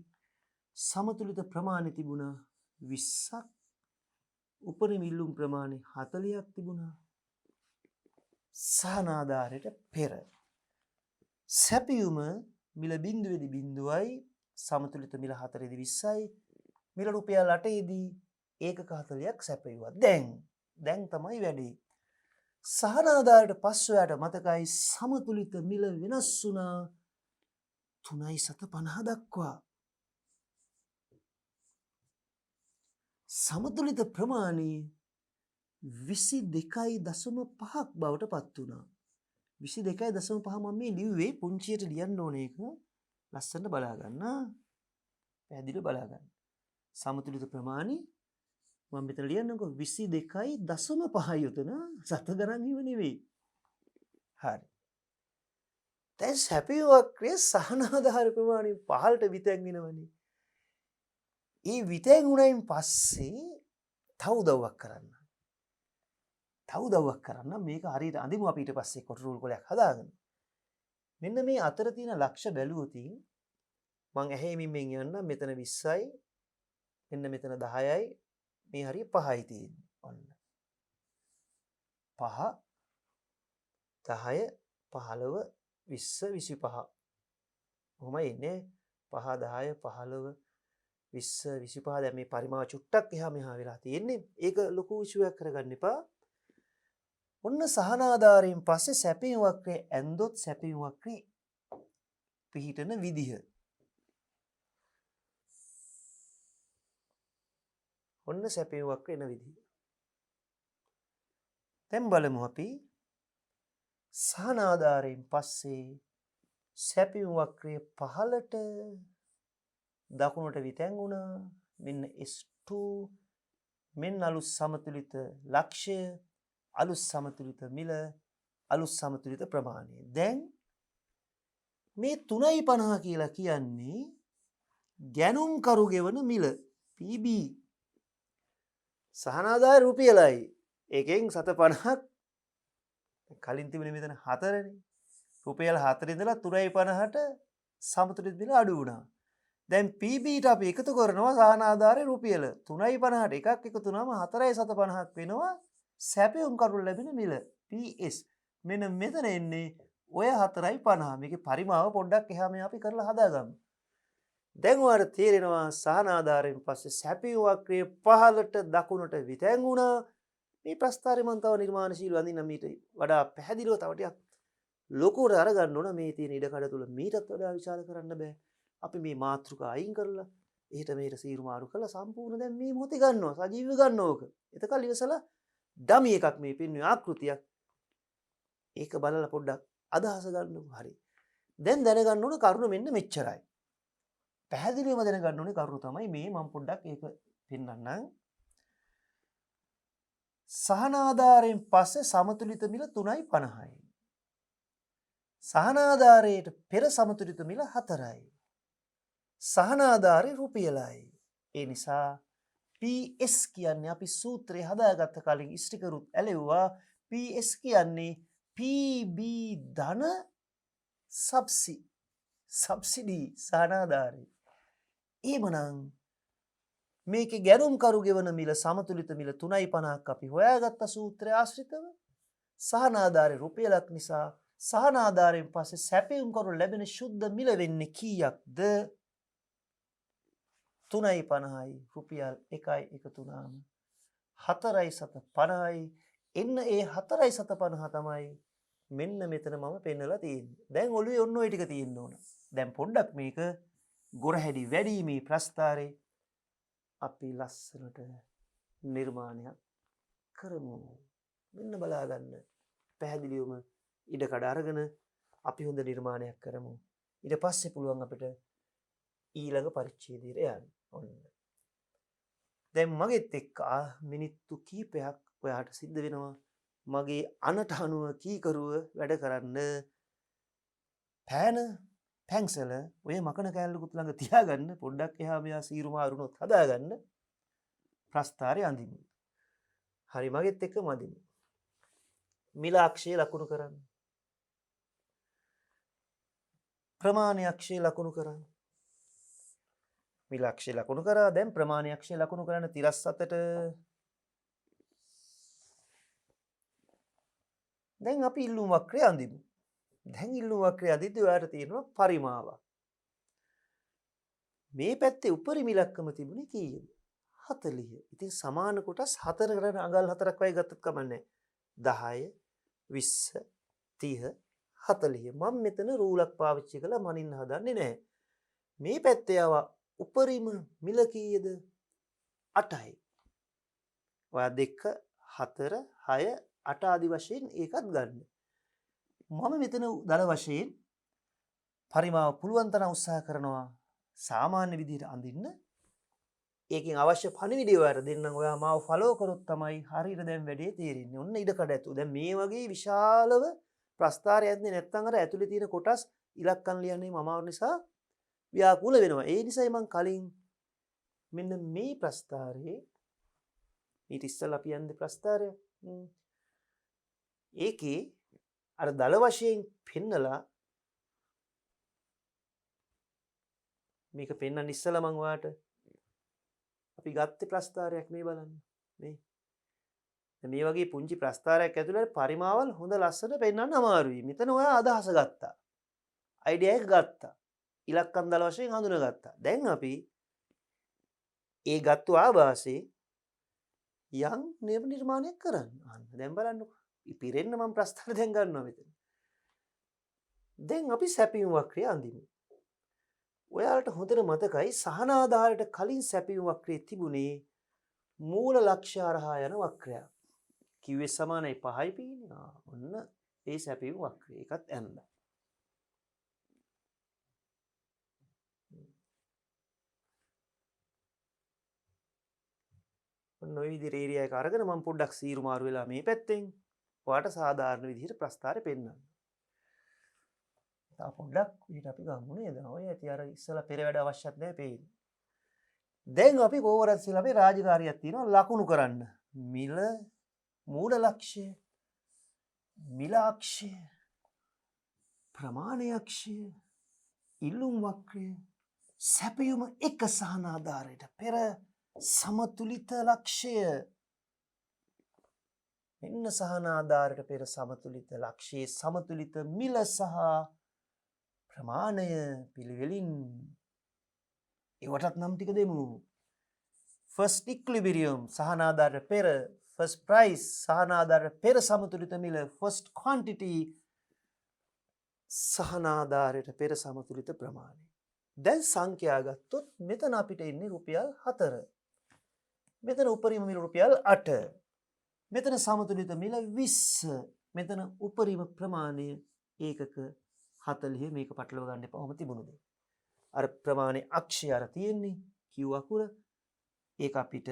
සමතුලිත ප්‍රමාණය තිබුණා 20ක් උපරිම ඉල්ලුම් ප්‍රමාණය 40ක් තිබුණා සහනාධාරයට පෙර. සැපයුම මිල බිඳුවේදී බිඳුවයි සමතුලිත මිල 4ේදී 20යි මිල රුපියල් 8ේදී ඒකක 40ක් සැපයුවා. දැන් තමයි වැඩේ. සහනාධාරයට පස්සෙයට මතකයි සමතුලිත මිල වෙනස් වුණා 3.50 දක්වා. සමතුලිත ප්‍රමාණය 22.5ක් බවට පත් වුණා. 22.5 මම මේ ලිව්වේ පුංචියට ලියන්න ඕන එක ලස්සනට බලා ගන්න. පැහැදිලිව බලා ගන්න. සමතුලිත ප්‍රමාණය මම මෙතන ලියන්නකො 22.5 යුතන සත ගණන් හිම නෙවෙයි. හරි. දැන් සැපයුම් වක්‍රයේ සහනාධාර ප්‍රමාණය පහළට විතැන් වෙනවනේ. ඒ විතැන් වුණයින් පස්සේ තව උදව්වක් කරන්න. මේක හරියට අඳිමු අපි ඊට පස්සේ කොට රූල් කොලයක් හදාගෙන. මෙන්න මේ අතර තියෙන ලක්ෂ බැලුවොත් මම ඇහැීමෙන් යන්න මෙතන 20යි මෙන්න මෙතන 10යි මේ හරිය 5යි තියෙන්නේ. ඔන්න. 5 10 15 20 25. කොහොමයි ඉන්නේ 5 10 15 20 25 දැන් මේ පරිමාව චුට්ටක් එහා මෙහා වෙලා තියෙන්නේ. ඒක ලොකු ඉෂුවක් කරගන්න එපා. ඔන්න සහනාධාරයෙන් පස්සේ සැපයුම් වක්‍රයේ ඇන්දොත් සැපයුම් වක්‍රේ පිහිටන විදිහ. ඔන්න සැපයුම් වක්‍රේ එන විදිහ. දැන් බලමු අපි සහනාධාරයෙන් පස්සේ සැපයුම් වක්‍රයේ පහළට දකුණට විතැන් වුණා. මෙන්න S2 මෙන්න අලුත් සමතුලිත ලක්ෂ්‍ය අලුත් සමතුලිත මිල අලුත් සමතුලිත ප්‍රමාණය. දැන් මේ 3.50 කියලා කියන්නේ ගැනුම් කරු ගෙවන මිල PB. සහනාධාර රුපියලයි. ඒකෙන් 750ක් කලින් තිබුණේ මෙතන 4නේ. රුපියල් 4 ඉඳලා 3.50ට සමතුලිත මිල අඩු වුණා. දැන් PBට අපි එකතු කරනවා සහනාධාරේ රුපියල 3.50ට එකක් එකතු වුණාම 4.750ක් වෙනවා. සැපයුම් කරු ලැබෙන මිල PS. මෙන්න මෙතන එන්නේ ඔය 4.50. මේකේ පරිමාව පොඩ්ඩක් එහා මෙහා අපි කරලා හදාගමු. දැන් ඔයාලට තේරෙනවා සහනාධාරයෙන් පස්සේ සැපයුම් වක්‍රයේ පහළට දකුණට විතැන් වුණා. මේ ප්‍රස්ථාරය මම තව නිර්මාණශීලීව අඳින්න මීට වඩා පැහැදිලිව තව ටිකක් ලොකුවට අරගන්න ඕන. මේ තියෙන ඉඩකඩ තුල මීටත් වඩා විශාල කරන්න බෑ. අපි මේ මාතෘකා අයින් කරලා එහෙට මෙහෙට සීරු මාරු කරලා සම්පූර්ණ දැන් මේ මොහොතේ ගන්නවා. සජීවීව ගන්න ඕක. එතකල් ඉවසලා ඩමි එකක් මේ පින්නේ ආකෘතියක්. ඒක බලලා පොඩ්ඩක් අදහස ගන්නකො. හරි. දැන් දැනගන්න ඕන කරුණ මෙන්න මෙච්චරයි. පැහැදිලිවම දැනගන්න ඕනේ කරුණ තමයි මේ මම පොඩ්ඩක් ඒක පෙන්නන්නම්. සහනාධාරයෙන් පස්සේ සමතුලිත මිල 3.50යි. සහනාධාරයට පෙර සමතුලිත මිල 4යි. සහනාධාරේ රුපියලයි. ඒ නිසා PS කියන්නේ අපි සූත්‍රය හදාගත්ත කලින් ඉස්ටි කරුත් ඇලෙව්වා. PS කියන්නේ P PB ධන සබ්සිඩි සහනාධාරය. එහෙමනම් මේකේ ගැනුම්කරු ගෙවන මිල සමතුලිත මිල 3.50ක් අපි හොයාගත්ත සූත්‍රය ආශ්‍රිතව සහනාධාරය රුපියලක් නිසා සහනාධාරයෙන් පස්සේ සැපයුම්කරු ලැබෙන ශුද්ධ මිල වෙන්නේ කීයක්ද? 3.50යි රුපියල් 1යි එකතු වුණාම 4.50යි. එන්න ඒ 4.50 තමයි මෙන්න මෙතන මම පෙන්නලා තියෙන්නේ. දැන් ඔළුවේ ඔන්න ඔය ටික තියෙන්න ඕන. දැන් පොඩ්ඩක් මේක ගොරහැඩි වැඩි මේ ප්‍රස්තාරේ අපි ලස්සනට නිර්මාණයක් කරමු. මෙන්න බලා ගන්න. පැහැදිලිවම ඉඩ කඩ අරගෙන අපි හොඳ නිර්මාණයක් කරමු. ඊට පස්සේ පුළුවන් අපිට ඊළඟ පරිච්ඡේදයට යන්න. ඔන්න. දැන් මගෙත් එක්ක මිනිත්තු කීපයක් ඔයාට සිද්ධ වෙනවා මගේ අනට අනුව කීකරුව වැඩ කරන්න. පැන්සල ඔය මකන කෑල්ලකුත් ළඟ තියාගන්න. පොඩ්ඩක් එහා මෙහා සීරු මාරුනොත් හදාගන්න. ප්‍රස්තාරය අඳිමු. හරි මගෙත් එක්ක මදිමු. මිල අක්ෂය ලකුණු කරන්න. ප්‍රමාණය අක්ෂය ලකුණු කරන්න. මිල අක්ෂය ලකුණු කරා. දැන් ප්‍රමාණය අක්ෂය ලකුණු කරන්න 37ට. දැන් අපි ඉල්ලුම් වක්‍රය අඳිමු. දැන් ඉල්ලුම් වක්‍රය අඳිද්දී ඔයාලට තියෙනවා පරිමාවක්. මේ පැත්තේ උපරිම ඉලක්කම තිබුණේ කීයද? 40. ඉතින් සමාන කොටස් 4කට අඟල් 4ක් වගේ ගත්තත් කමන්නේ 10 20 30 40. මම මෙතන රූලක් පාවිච්චි කළා මනින්න හදන්නේ නැහැ. මේ පැත්තේ ආවා උපරිම මිල කීයද? 8යි. ඔයා 2 4 6 8 ආදි වශයෙන් ඒකත් ගන්න. මම මෙතන දල වශයෙන් පරිමාව පුළුවන් තරම් උත්සාහ කරනවා සාමාන්‍ය විදිහට අඳින්න. ඒකෙන් අවශ්‍ය පණිවිඩය ඔයාලට දෙන්නම්. ඔයා මාව ෆලෝ කරොත් තමයි හරියට දැන් වැඩේ තේරෙන්නේ. ඔන්න ඉඩ කඩ ඇතු. දැන් මේ වගේ විශාලව ප්‍රස්තාරයක් නැත්නම් අර ඇතුලේ තියෙන කොටස් ඉලක්කම් ලියන්නේ මම නිසා ව්‍යාකූල වෙනවා. ඒ නිසායි මම කලින් මෙන්න මේ ප්‍රස්තාරයේ ඊට ඉස්සෙල්ලා අපි යන්නේ ප්‍රස්තාරය. ඒකේ අර දල වශයෙන් පෙන්නලා මේක පෙන්වන්න ඉස්සෙල්ලා මම ඔයාලට අපි ගත්තේ ප්‍රස්තාරයක් මේ බලන්න. මේ වගේ පුංචි ප්‍රස්තාරයක් ඇතුළේ පරිමාවල් හොඳ ලස්සන පෙන්වන්න අමාරුයි. මෙතන ඔයා අදහස ගත්තා. අයිඩියා එක ගත්තා. ඉලක්කම් දල වශයෙන් හඳුනාගත්තා. දැන් අපි ඒ ගත්තු ආభాසයේ යම් නිර්මාණයක් කරන්න. දැන් බලන්නකො. ඉපිරෙන්න මම ප්‍රස්තාර දැන් ගන්නවා මෙතන. දැන් අපි සැපියුම් වක්‍රය අඳිමු. ඔයාලට හොඳට මතකයි සහනාධාරයට කලින් සැපියුම් වක්‍රයේ තිබුණේ මූල ලක්ෂ්‍ය හරහා යන වක්‍රයක්. QS සමානයි 5යි පීනේ. ඔන්න ඒ සැපියුම් වක්‍රය. ඒකත් ඇඳලා. ඔන්න ඔය විදිහට ඒරියා එක අරගෙන මම පොඩ්ඩක් සීරු මාරු වෙලා මේ පැත්තෙන් ඔයාලට සාධාරණ විදිහට ප්‍රස්තාරය පෙන්නන්න. තා පොඩ්ඩක් ඊට අපි ගමු නේද? ඔය ඇති අර ඉස්සලා පෙර වැඩ අවශ්‍යත් නැහැ පෙන්නේ. දැන් අපි කොහොමද ඉස්සලා අපි රාජකාරියක් තියෙනවා ලකුණු කරන්න. මිල මූල ලක්ෂ්‍ය, මිල අක්ෂය, ප්‍රමාණ අක්ෂය, ඉල්ලුම් වක්‍රය, සැපයුම එක සහනාධාරයට පෙර සමතුලිත ලක්ෂය. මෙන්න සහනාධාරයට පෙර සමතුලිත ලක්ෂයේ සමතුලිත මිල සහ ප්‍රමාණය පිළිවෙලින් ඒවටත් නම් ටික දෙමු. ෆස්ට් ඉක්විලිබිරියම් සහනාධාරයට පෙර ෆස්ට් ප්‍රයිස් සහනාධාරයට පෙර සමතුලිත මිල ෆස්ට් ක්වන්ටිටි සහනාධාරයට පෙර සමතුලිත ප්‍රමාණය. දැන් සංඛ්‍යා ගත්තොත් මෙතන අපිට ඉන්නේ රුපියල් 4. මෙතන උපරිම මිල රුපියල් 8. මෙතන සමතුලිත මිල 20. මෙතන උපරිම ප්‍රමාණය ඒකක 40. මේක පටලව ගන්න එපා. ඔහොම තිබුණු දෙයක්. අර ප්‍රමාණයේ අක්ෂය අර තියෙන්නේ Q අකුර. ඒක අපිට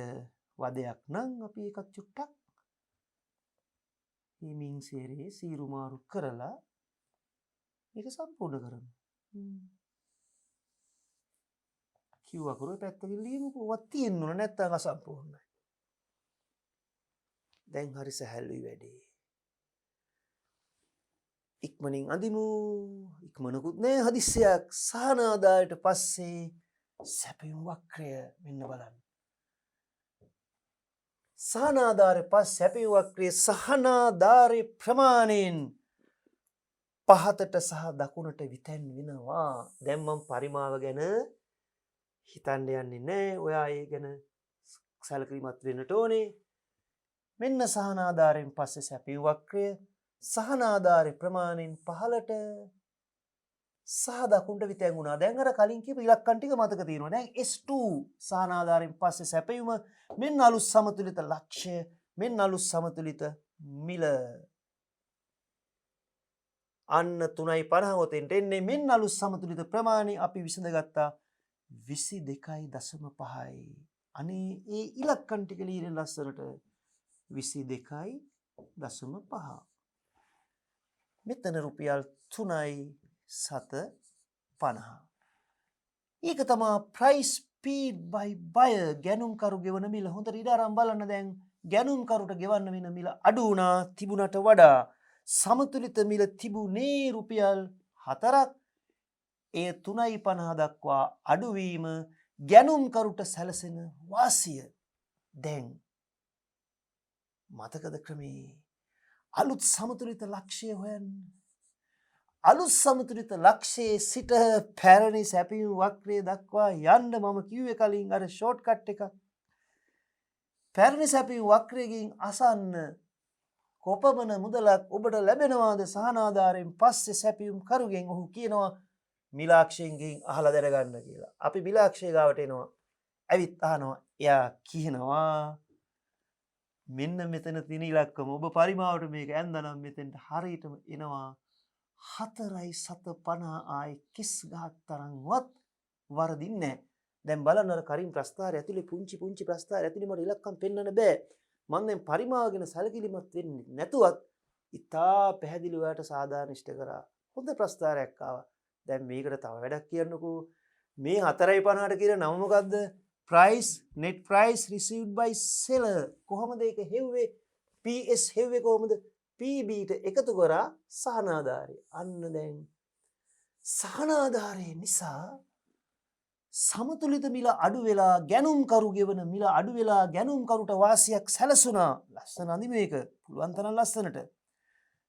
වදයක් නම් අපි එකක් චුට්ටක් හිමින් සේරේ සීරු මාරු කරලා මේක සම්පූර්ණ කරමු. Q අකුර පැත්තකින් ලියමුකෝ. වත් තියෙන්න ඕන නැත්නම් අසම්පූර්ණයි. දැන් හරි සැහැල්ලුයි වැඩේ. ඉක්මනින් අඳිමු. ඉක්මනකුත් නෑ හදිස්සියක්. සහනාදාරයට පස්සේ සැපයුම් වක්‍රය මෙන්න බලන්න. සහනාධාරය පස් සැපයුම් වක්‍රයේ සහනාධාරය ප්‍රමාණයෙන් පහතට සහ දකුණට විතැන් වෙනවා. දැන් මම පරිමාව ගැන හිතන්න යන්නේ නෑ. ඔයා ඒ ගැන සැලකිලිමත් වෙන්නට ඕනේ. මෙන්න සහනාධාරයෙන් පස්සේ සැපයුම් වක්‍රය සහනාධාරය ප්‍රමාණයෙන් පහළට සහ දකුණට විතැන් වුණා. දැන් අර කලින් කියපු ඉලක්කම් ටික මතක තියෙනවා. දැන් S2 සහනාධාරයෙන් පස්සේ සැපයුම මෙන්න අලුත් සමතුලිත ලක්ෂ්‍ය මෙන්න අලුත් සමතුලිත මිල. අන්න 3.50 ඔතෙන්ට එන්නේ මෙන්න අලුත් සමතුලිත ප්‍රමාණය අපි විසඳගත්තා 22.5යි. අනේ ඒ ඉලක්කම් ටික ලියන ලස්සනට 22.5. මෙතන රුපියල් 3.750. ඒක තමයි price paid by buyer ගැනුම්කරු ගෙවන මිල. හොඳට ඉඩ අරන් බලන්න. දැන් ගැනුම්කරුට ගෙවන්න වෙන මිල අඩු වුණා තිබුණට වඩා. සමතුලිත මිල තිබුණේ රුපියල් 4ක්. ඒ 3.50 දක්වා අඩුවීම ගැනුම්කරුට සැලසෙන වාසිය. දැන් මතකද ක්‍රමේ අලුත් සමතුලිත ලක්ෂ්‍ය හොයන්න. අලුත් සමතුලිත ලක්ෂයේ සිට පැරණි සැපයුම් වක්‍රය දක්වා යන්න මම කිව්වේ කලින් අර ෂෝට්කට් එකක්. පැරණි සැපයුම් වක්‍රයෙන් අසන්න කොපමණ මුදලක් ඔබට ලැබෙනවාද සහනාධාරයෙන් පස්සේ සැපයුම් කරුගෙන් ඔහු කියනවා මිලාක්ෂයෙන්ගෙන් අහලා දැනගන්න කියලා. අපි මිලාක්ෂය ගාවට එනවා. ඇවිත් අහනවා. එයා කියනවා මෙන්න මෙතන තියෙන ඉලක්කම ඔබ පරිමාවට මේක ඇන්දනම් මෙතෙන්ට හරියටම එනවා 4.750 ආයේ කිස් ගහක් තරම්වත් වරදින්නේ නැහැ. දැන් බලන්න අර කරින් ප්‍රස්ථාරය ඇතුලේ පුංචි ප්‍රස්ථාරය ඇතුලේ මට ඉලක්කම් පෙන්වන්න බෑ. මම දැන් පරිමාව ගැන සැලකිලිමත් වෙන්නේ නැතුවත් ඉතා පැහැදිලිව ඔයාලට සාධාරණ ඉෂ්ට කරා. හොඳ ප්‍රස්ථාරයක් ආවා. දැන් මේකට තව වැඩක් කියන්නකෝ. මේ 4.50ට කියන නම මොකද්ද? price net price received by seller. කොහොමද ඒක හෙව්වේ? PS හෙව්වේ කොහොමද? PB ට එකතු කරා සහනාධාරය. අන්න දැන් සහනාධාරය නිසා සමතුලිත මිල අඩු වෙලා ගැනුම්කරු ගෙවන මිල අඩු වෙලා ගැනුම්කරුට වාසියක් සැලසුණා. ලස්සන අඳි මේක. පුළුවන් තරම් ලස්සනට.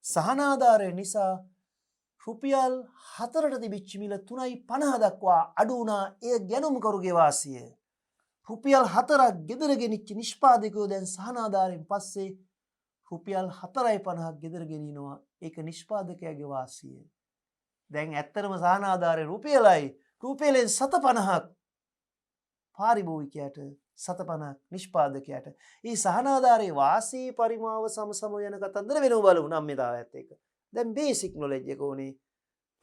සහනාධාරය නිසා රුපියල් 4ට තිබිච්ච මිල 3.50 දක්වා අඩු වුණා. එය ගැනුම්කරුගේ වාසිය. රුපියල් 4ක් ගෙදර ගෙනිච්ච නිෂ්පාදකයෝ දැන් සහනාධාරයෙන් පස්සේ රුපියල් 4.50ක් ගෙදර ගෙනිනවා. ඒක නිෂ්පාදකයාගේ වාසිය. දැන් ඇත්තටම සහනාධාරයේ රුපියලයි රුපියලෙන් 750ක් පාරිභෝගිකයාට 750ක් නිෂ්පාදකයාට. මේ සහනාධාරයේ වාසී පරිමාව සම යන කතන්දර වෙනව බලමු නම් මේ දායත් එක. දැන් බේසික් නොලෙජ් එක ඕනේ.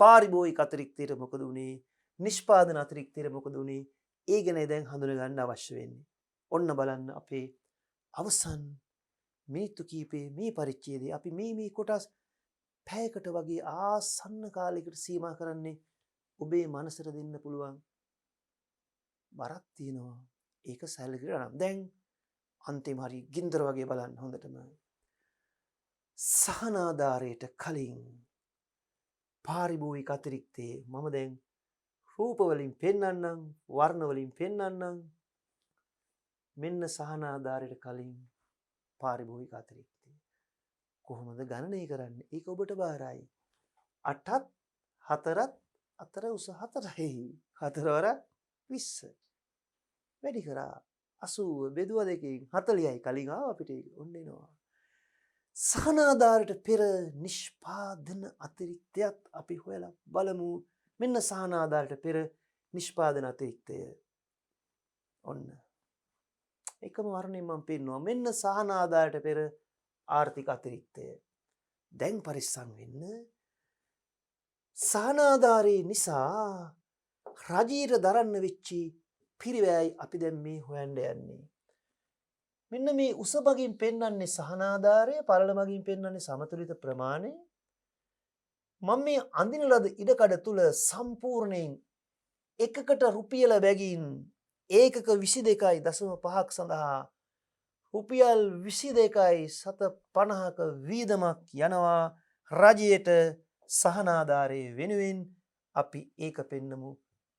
පාරිභෝගික අතිරික්තයට මොකද උනේ? නිෂ්පාදන අතිරික්තයට මොකද උනේ? ඒ ගැන දැන් හඳුන ගන්න අවශ්‍ය වෙන්නේ. ඔන්න බලන්න අපේ අවසන් මිනිත්තු කීපේ මේ පරිච්ඡේදයේ අපි මේ කොටස් පැයකට වගේ ආසන්න කාලයකට සීමා කරන්නේ ඔබේ මනසට දෙන්න පුළුවන් බරක් තියෙනවා. ඒක සැලකිලා නම් දැන් අන්තිම හරි ගින්දර වගේ බලන්න හොඳටම. සහනාධාරයට කලින් පාරිභෝගික අතිරික්තයේ මම දැන් රූප වලින් පෙන්වන්නම් වර්ණ වලින් පෙන්වන්නම්. මෙන්න සහනාධාරයට කලින් පාරිභෝගික අතිරික්තය කොහොමද ගණනය කරන්නේ? ඒක ඔබට බාරයි. 8ත් 4ත් අතර උස 4යි. 4 වර 20. වැඩි කරා 80 බෙදුවා දෙකෙන් 40යි කලින් ආව අපිට ඔන්න එනවා. සහනාධාරයට පෙර නිෂ්පාදන අතිරික්තයත් අපි හොයලා බලමු. මෙන්න සහනාධාරයට පෙර නිෂ්පාදන අතිරික්තය. ඔන්න එකම වර්ණයෙන් මම පෙන්නවා. මෙන්න සහනාධාරයට පෙර ආර්ථික අතිරික්තය. දැන් පරිස්සම් වෙන්න. සහනාධාරය නිසා රජීර දරන්න වෙච්චි පිරිවැයයි අපි දැන් මේ හොයන්න යන්නේ. මෙන්න මේ උස මගින් පෙන්වන්නේ සහනාධාරය, පළල මගින් පෙන්වන්නේ සමතුලිත ප්‍රමාණය. මම මේ අඳින ලද ඉඩකඩ තුල සම්පූර්ණයෙන් එකකට රුපියල බැගින් ඒකක 22.5ක් සඳහා රුපියල් 22.750ක වීදමක් යනවා රජයට සහනාධාරයේ වෙනුවෙන් අපි ඒක පෙන්නමු.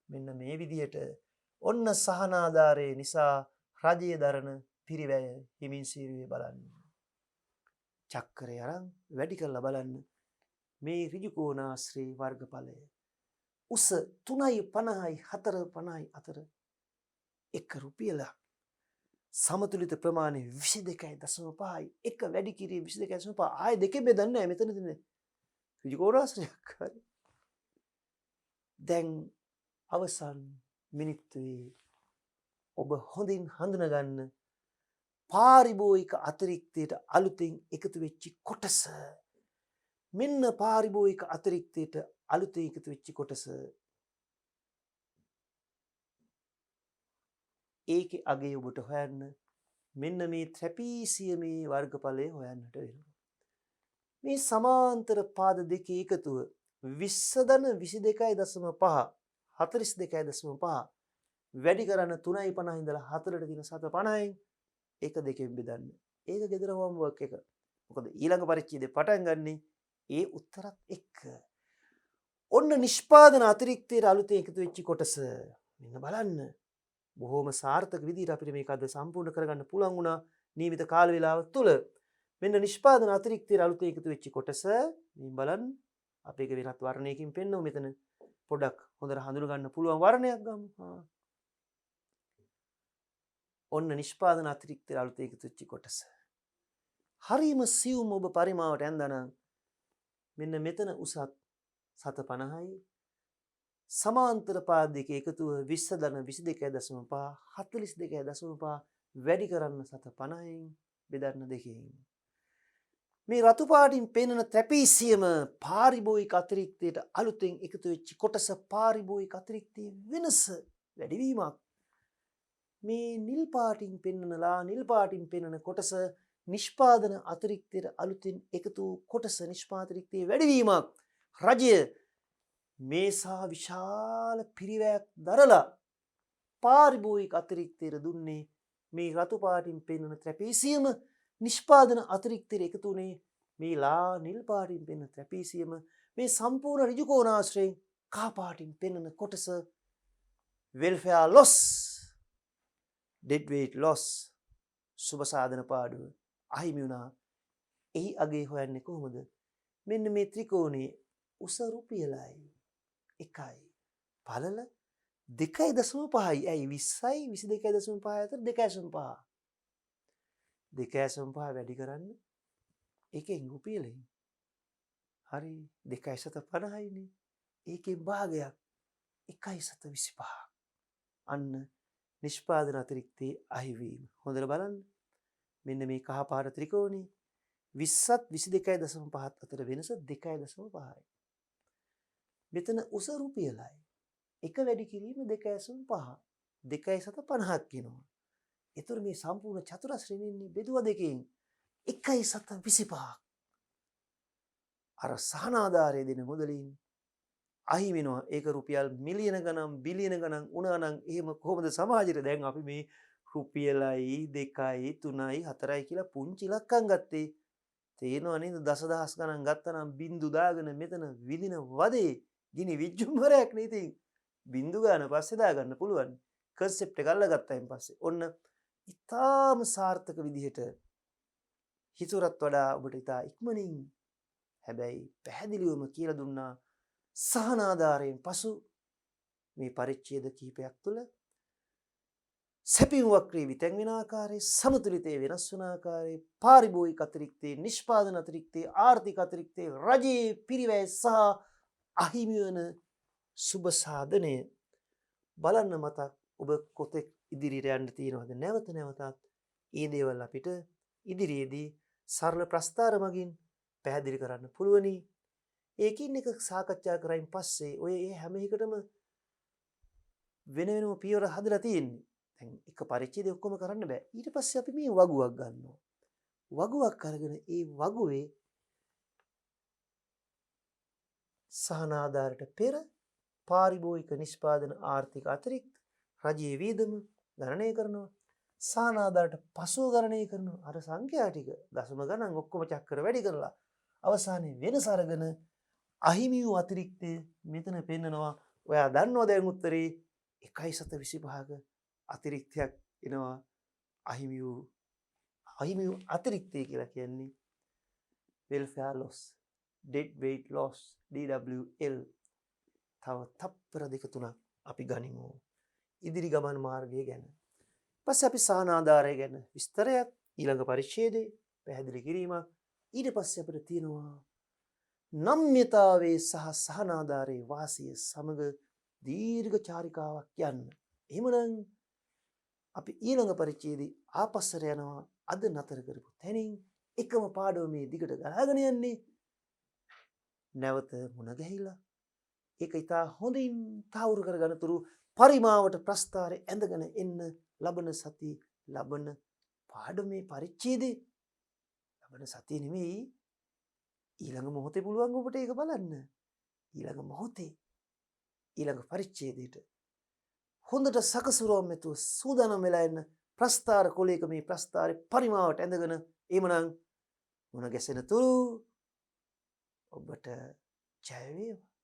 මෙන්න මේ විදිහට ඔන්න සහනාධාරයේ නිසා රජයේ දරන පිරිවැය හිමින් සීරුවේ බලන්න. චක්‍රය අරන් වැඩි කරලා බලන්න. මේ ඍජුකෝණාශ්‍රී වර්ගඵලය උස 3.50යි 4.50යි අතර 1 රුපියලක්. සමතුලිත ප්‍රමාණය 22.5යි. එක වැඩි කිරීම 22.5. ආයේ දෙකෙන් බෙදන්නේ නැහැ මෙතන තියෙන. ඍජුකෝණාශ්‍රයක් හරි. දැන් අවසන් මිනිත්තුවේ ඔබ හොඳින් හඳුනගන්න පාරිභෝගික අතිරික්තයට අලුතෙන් එකතු වෙච්ච කොටස. මෙන්න පාරිභෝගික අතිරික්තයට අලුතෙන් එකතු වෙච්ච කොටස. ඒකේ අගය ඔබට හොයන්න මෙන්න මේ ත්‍රැපීසියමේ වර්ගඵලය හොයන්නට වෙනවා. මේ සමාන්තර පාද දෙකේ එකතුව 20.22.5 42.5 වැඩි කරන්න 3.50 ඉඳලා 4ට දින 7.50යි ඒක දෙකෙන් බෙදන්න. ඒක ගෙදර හෝම්වර්ක් එක. මොකද ඊළඟ පරිච්ඡේදේ පටන් ගන්නෙ ඒ උත්තරත් එක්ක. ඔන්න නිෂ්පාදන අතිරික්තයට අලුතෙන් එකතු වෙච්ච කොටස. මෙන්න බලන්න. බොහොම සාර්ථක විදිහට අපිට මේක අද සම්පූර්ණ කරගන්න පුළුවන් වුණා නියමිත කාල වේලාව තුළ. මෙන්න නිෂ්පාදන අතිරික්තයට අලුතෙන් එකතු වෙච්ච කොටස. මේ බලන්න. අපි ඒක වෙනත් වර්ණයකින් පෙන්නමු මෙතන. පොඩක් හොඳට හඳුන ගන්න පුළුවන් වර්ණයක් ගමු. ඔන්න නිෂ්පාදන අතිරික්තයට අලුතෙන් එකතු වෙච්ච කොටස. හරිම සියුම් ඔබ පරිමාවට ඇඳනනම් මෙන්න මෙතන උසත් 7.50යි. සමාන්තර පාද දෙක එකතුව 20.22.5 42.5 වැඩි කරන්න 7.50න් බෙදන්න දෙකෙන්. මේ රතු පාටින් පෙනෙන ත්‍රැපීසියම පාරිභෝගික අතිරික්තයට අලුතෙන් එකතු වෙච්ච කොටස පාරිභෝගික අතිරික්තයේ වෙනස වැඩිවීමක්. මේ නිල් පාටින් පෙන්නනලා නිල් පාටින් පෙනෙන කොටස නිෂ්පාදන අතිරික්තයට අලුතෙන් එකතු කොටස නිෂ්පාතිරික්තයේ වැඩිවීමක්. රජය මේසා විශාල පිරිවැයක් දරලා පාරිභෝගික අතිරික්තයට දුන්නේ මේ රතු පාටින් පෙනෙන ත්‍රැපීසියම නිෂ්පාදන අතිරික්තයට එකතු වුණේ මේ ලා නිල් පාටින් පෙනෙන ත්‍රැපීසියම මේ සම්පූර්ණ ඍජුකෝණාශ්‍රයෙන් කහ පාටින් පෙනෙන කොටස welfare loss dead weight loss සුබ සාධන පාඩුව අහිමි වුණා. එහි අගේ හොයන්නේ කොහොමද? මෙන්න මේ ත්‍රිකෝණයේ උස රුපියලයි 1යි. පළල 2.5යි. ඇයි 20යි 22.5 අතර 2.5. 2.5 වැඩි කරන්න ඒකෙන් රුපියලෙන්. හරි 2.50යිනේ. ඒකෙන් භාගයක් 1.25. අන්න නිෂ්පාදන අතිරික්තයේ අහිවීම. හොඳට බලන්න. මෙන්න මේ කහ පාට ත්‍රිකෝණේ 20ත් 22.5ත් අතර වෙනස 2.5යි. මෙතන උස රුපියලයි. එක වැඩි කිරීම 2.5. 2.50ක් වෙනවා. ඒතර මේ සම්පූර්ණ චතුරස්‍රයෙන් ඉන්නේ බෙදුව දෙකෙන් 1.25ක්. අර සහනාධාරය දෙන මුදලින් අහිමි වෙනවා. ඒක රුපියල් මිලියන ගණන් බිලියන ගණන් වුණා නම් එහෙම කොහොමද සමාජෙට දැන් අපි මේ රුපියලයි 2යි 3යි 4යි කියලා පුංචි ඉලක්කම් ගත්තේ. තේරෙනව නේද? දසදහස් ගණන් ගත්තනම් බින්දු දාගෙන මෙතන විදින වදේ ගිනි විජ්ජුම්බරයක් නේ. ඉතින් බින්දු ගන්න පස්සේ දාගන්න පුළුවන්. කන්සෙප්ට් එක අල්ලගත්තායින් පස්සේ ඔන්න ඉතාම සාර්ථක විදිහට හිතුවටත් වඩා ඔබට ඉතා ඉක්මනින් හැබැයි පැහැදිලිවම කියලා දුන්නා සහනාධාරයෙන් පසු මේ පරිච්ඡේද කිහිපයක් තුළ සැපියුම් වක්‍රයේ විතැන් වෙන ආකාරයේ සමතුලිතයේ වෙනස් වන ආකාරයේ පාරිභෝගික අතිරික්තයේ නිෂ්පාදන අතිරික්තයේ ආර්ථික අතිරික්තයේ රජයේ පිරිවැය සහ අහිමි වන සුබ සාධනය බලන්න මතක් ඔබ කොතෙක් ඉදිරියට යන්න තියෙනවද? නැවත නැවතත් මේ දේවල් අපිට ඉදිරියේදී සරල ප්‍රස්තාර මගින් පැහැදිලි කරන්න පුළුවනි. ඒකින් එක සාකච්ඡා කරයින් පස්සේ ඔය හැම එකටම වෙන වෙනම පියවර හදලා තියෙන්නේ. දැන් එක පරිච්ඡේදය ඔක්කොම කරන්න බෑ. ඊට පස්සේ අපි මේ වගුවක් ගන්නවා. වගුවක් අරගෙන ඒ වගුවේ සහනාධාරයට පෙර පාරිභෝගික නිෂ්පාදන ආර්ථික අතිරික්ත රජයේ වියදම ගණනය කරනවා. සහනාධාරයට පසුව ගණනය කරනවා. අර සංඛ්‍යා ටික දශම ගණන් ඔක්කොම චක්‍ර වැඩි කරලා අවසානයේ වෙනස අරගෙන අහිමි වූ අතිරික්තය මෙතන පෙන්නනවා. ඔයා දන්නවා දැන් උත්තරේ 1.25ක අතිරික්තයක් එනවා. අහිමි වූ අතිරික්තය කියලා කියන්නේ welfare loss, dead weight loss, DWL. තව තප්පර දෙක තුනක් අපි ගනිමු ඉදිරි ගමන් මාර්ගය ගැන. පස්සේ අපි සහනාධාරය ගැන විස්තරයක් ඊළඟ පරිච්ඡේදයේ පැහැදිලි කිරීමක්. ඊට පස්සේ අපිට තියෙනවා නම්‍යතාවයේ සහ සහනාධාරයේ වාසිය සමග දීර්ඝ චාරිකාවක් යන්න. එහෙමනම් අපි ඊළඟ පරිච්ඡේදයේ ආපස්සට යනවා. අද නතර කරපු තැනින් එකම පාඩම මේ දිගට ගලාගෙන යන්නේ. නැවත මුණ ගැහිලා ඒක ඉතා හොඳින් තහවුරු කරගන්නතුරු පරිමාවට ප්‍රස්ථාරය ඇඳගෙන එන්න ලබන සති ලබන පාඩමේ පරිච්ඡේදේ ලබන සතිය නෙමෙයි ඊළඟ මොහොතේ පුළුවන් ඔබට ඒක බලන්න. ඊළඟ මොහොතේ ඊළඟ පරිච්ඡේදයට හොඳට සකසුරුවම් ඇතුව සූදානම් වෙලා එන්න ප්‍රස්ථාර කොලයක මේ ප්‍රස්ථාරේ පරිමාවට ඇඳගෙන එමනම් මුණ ගැසෙන තුරු ඔබට ජය වේවා.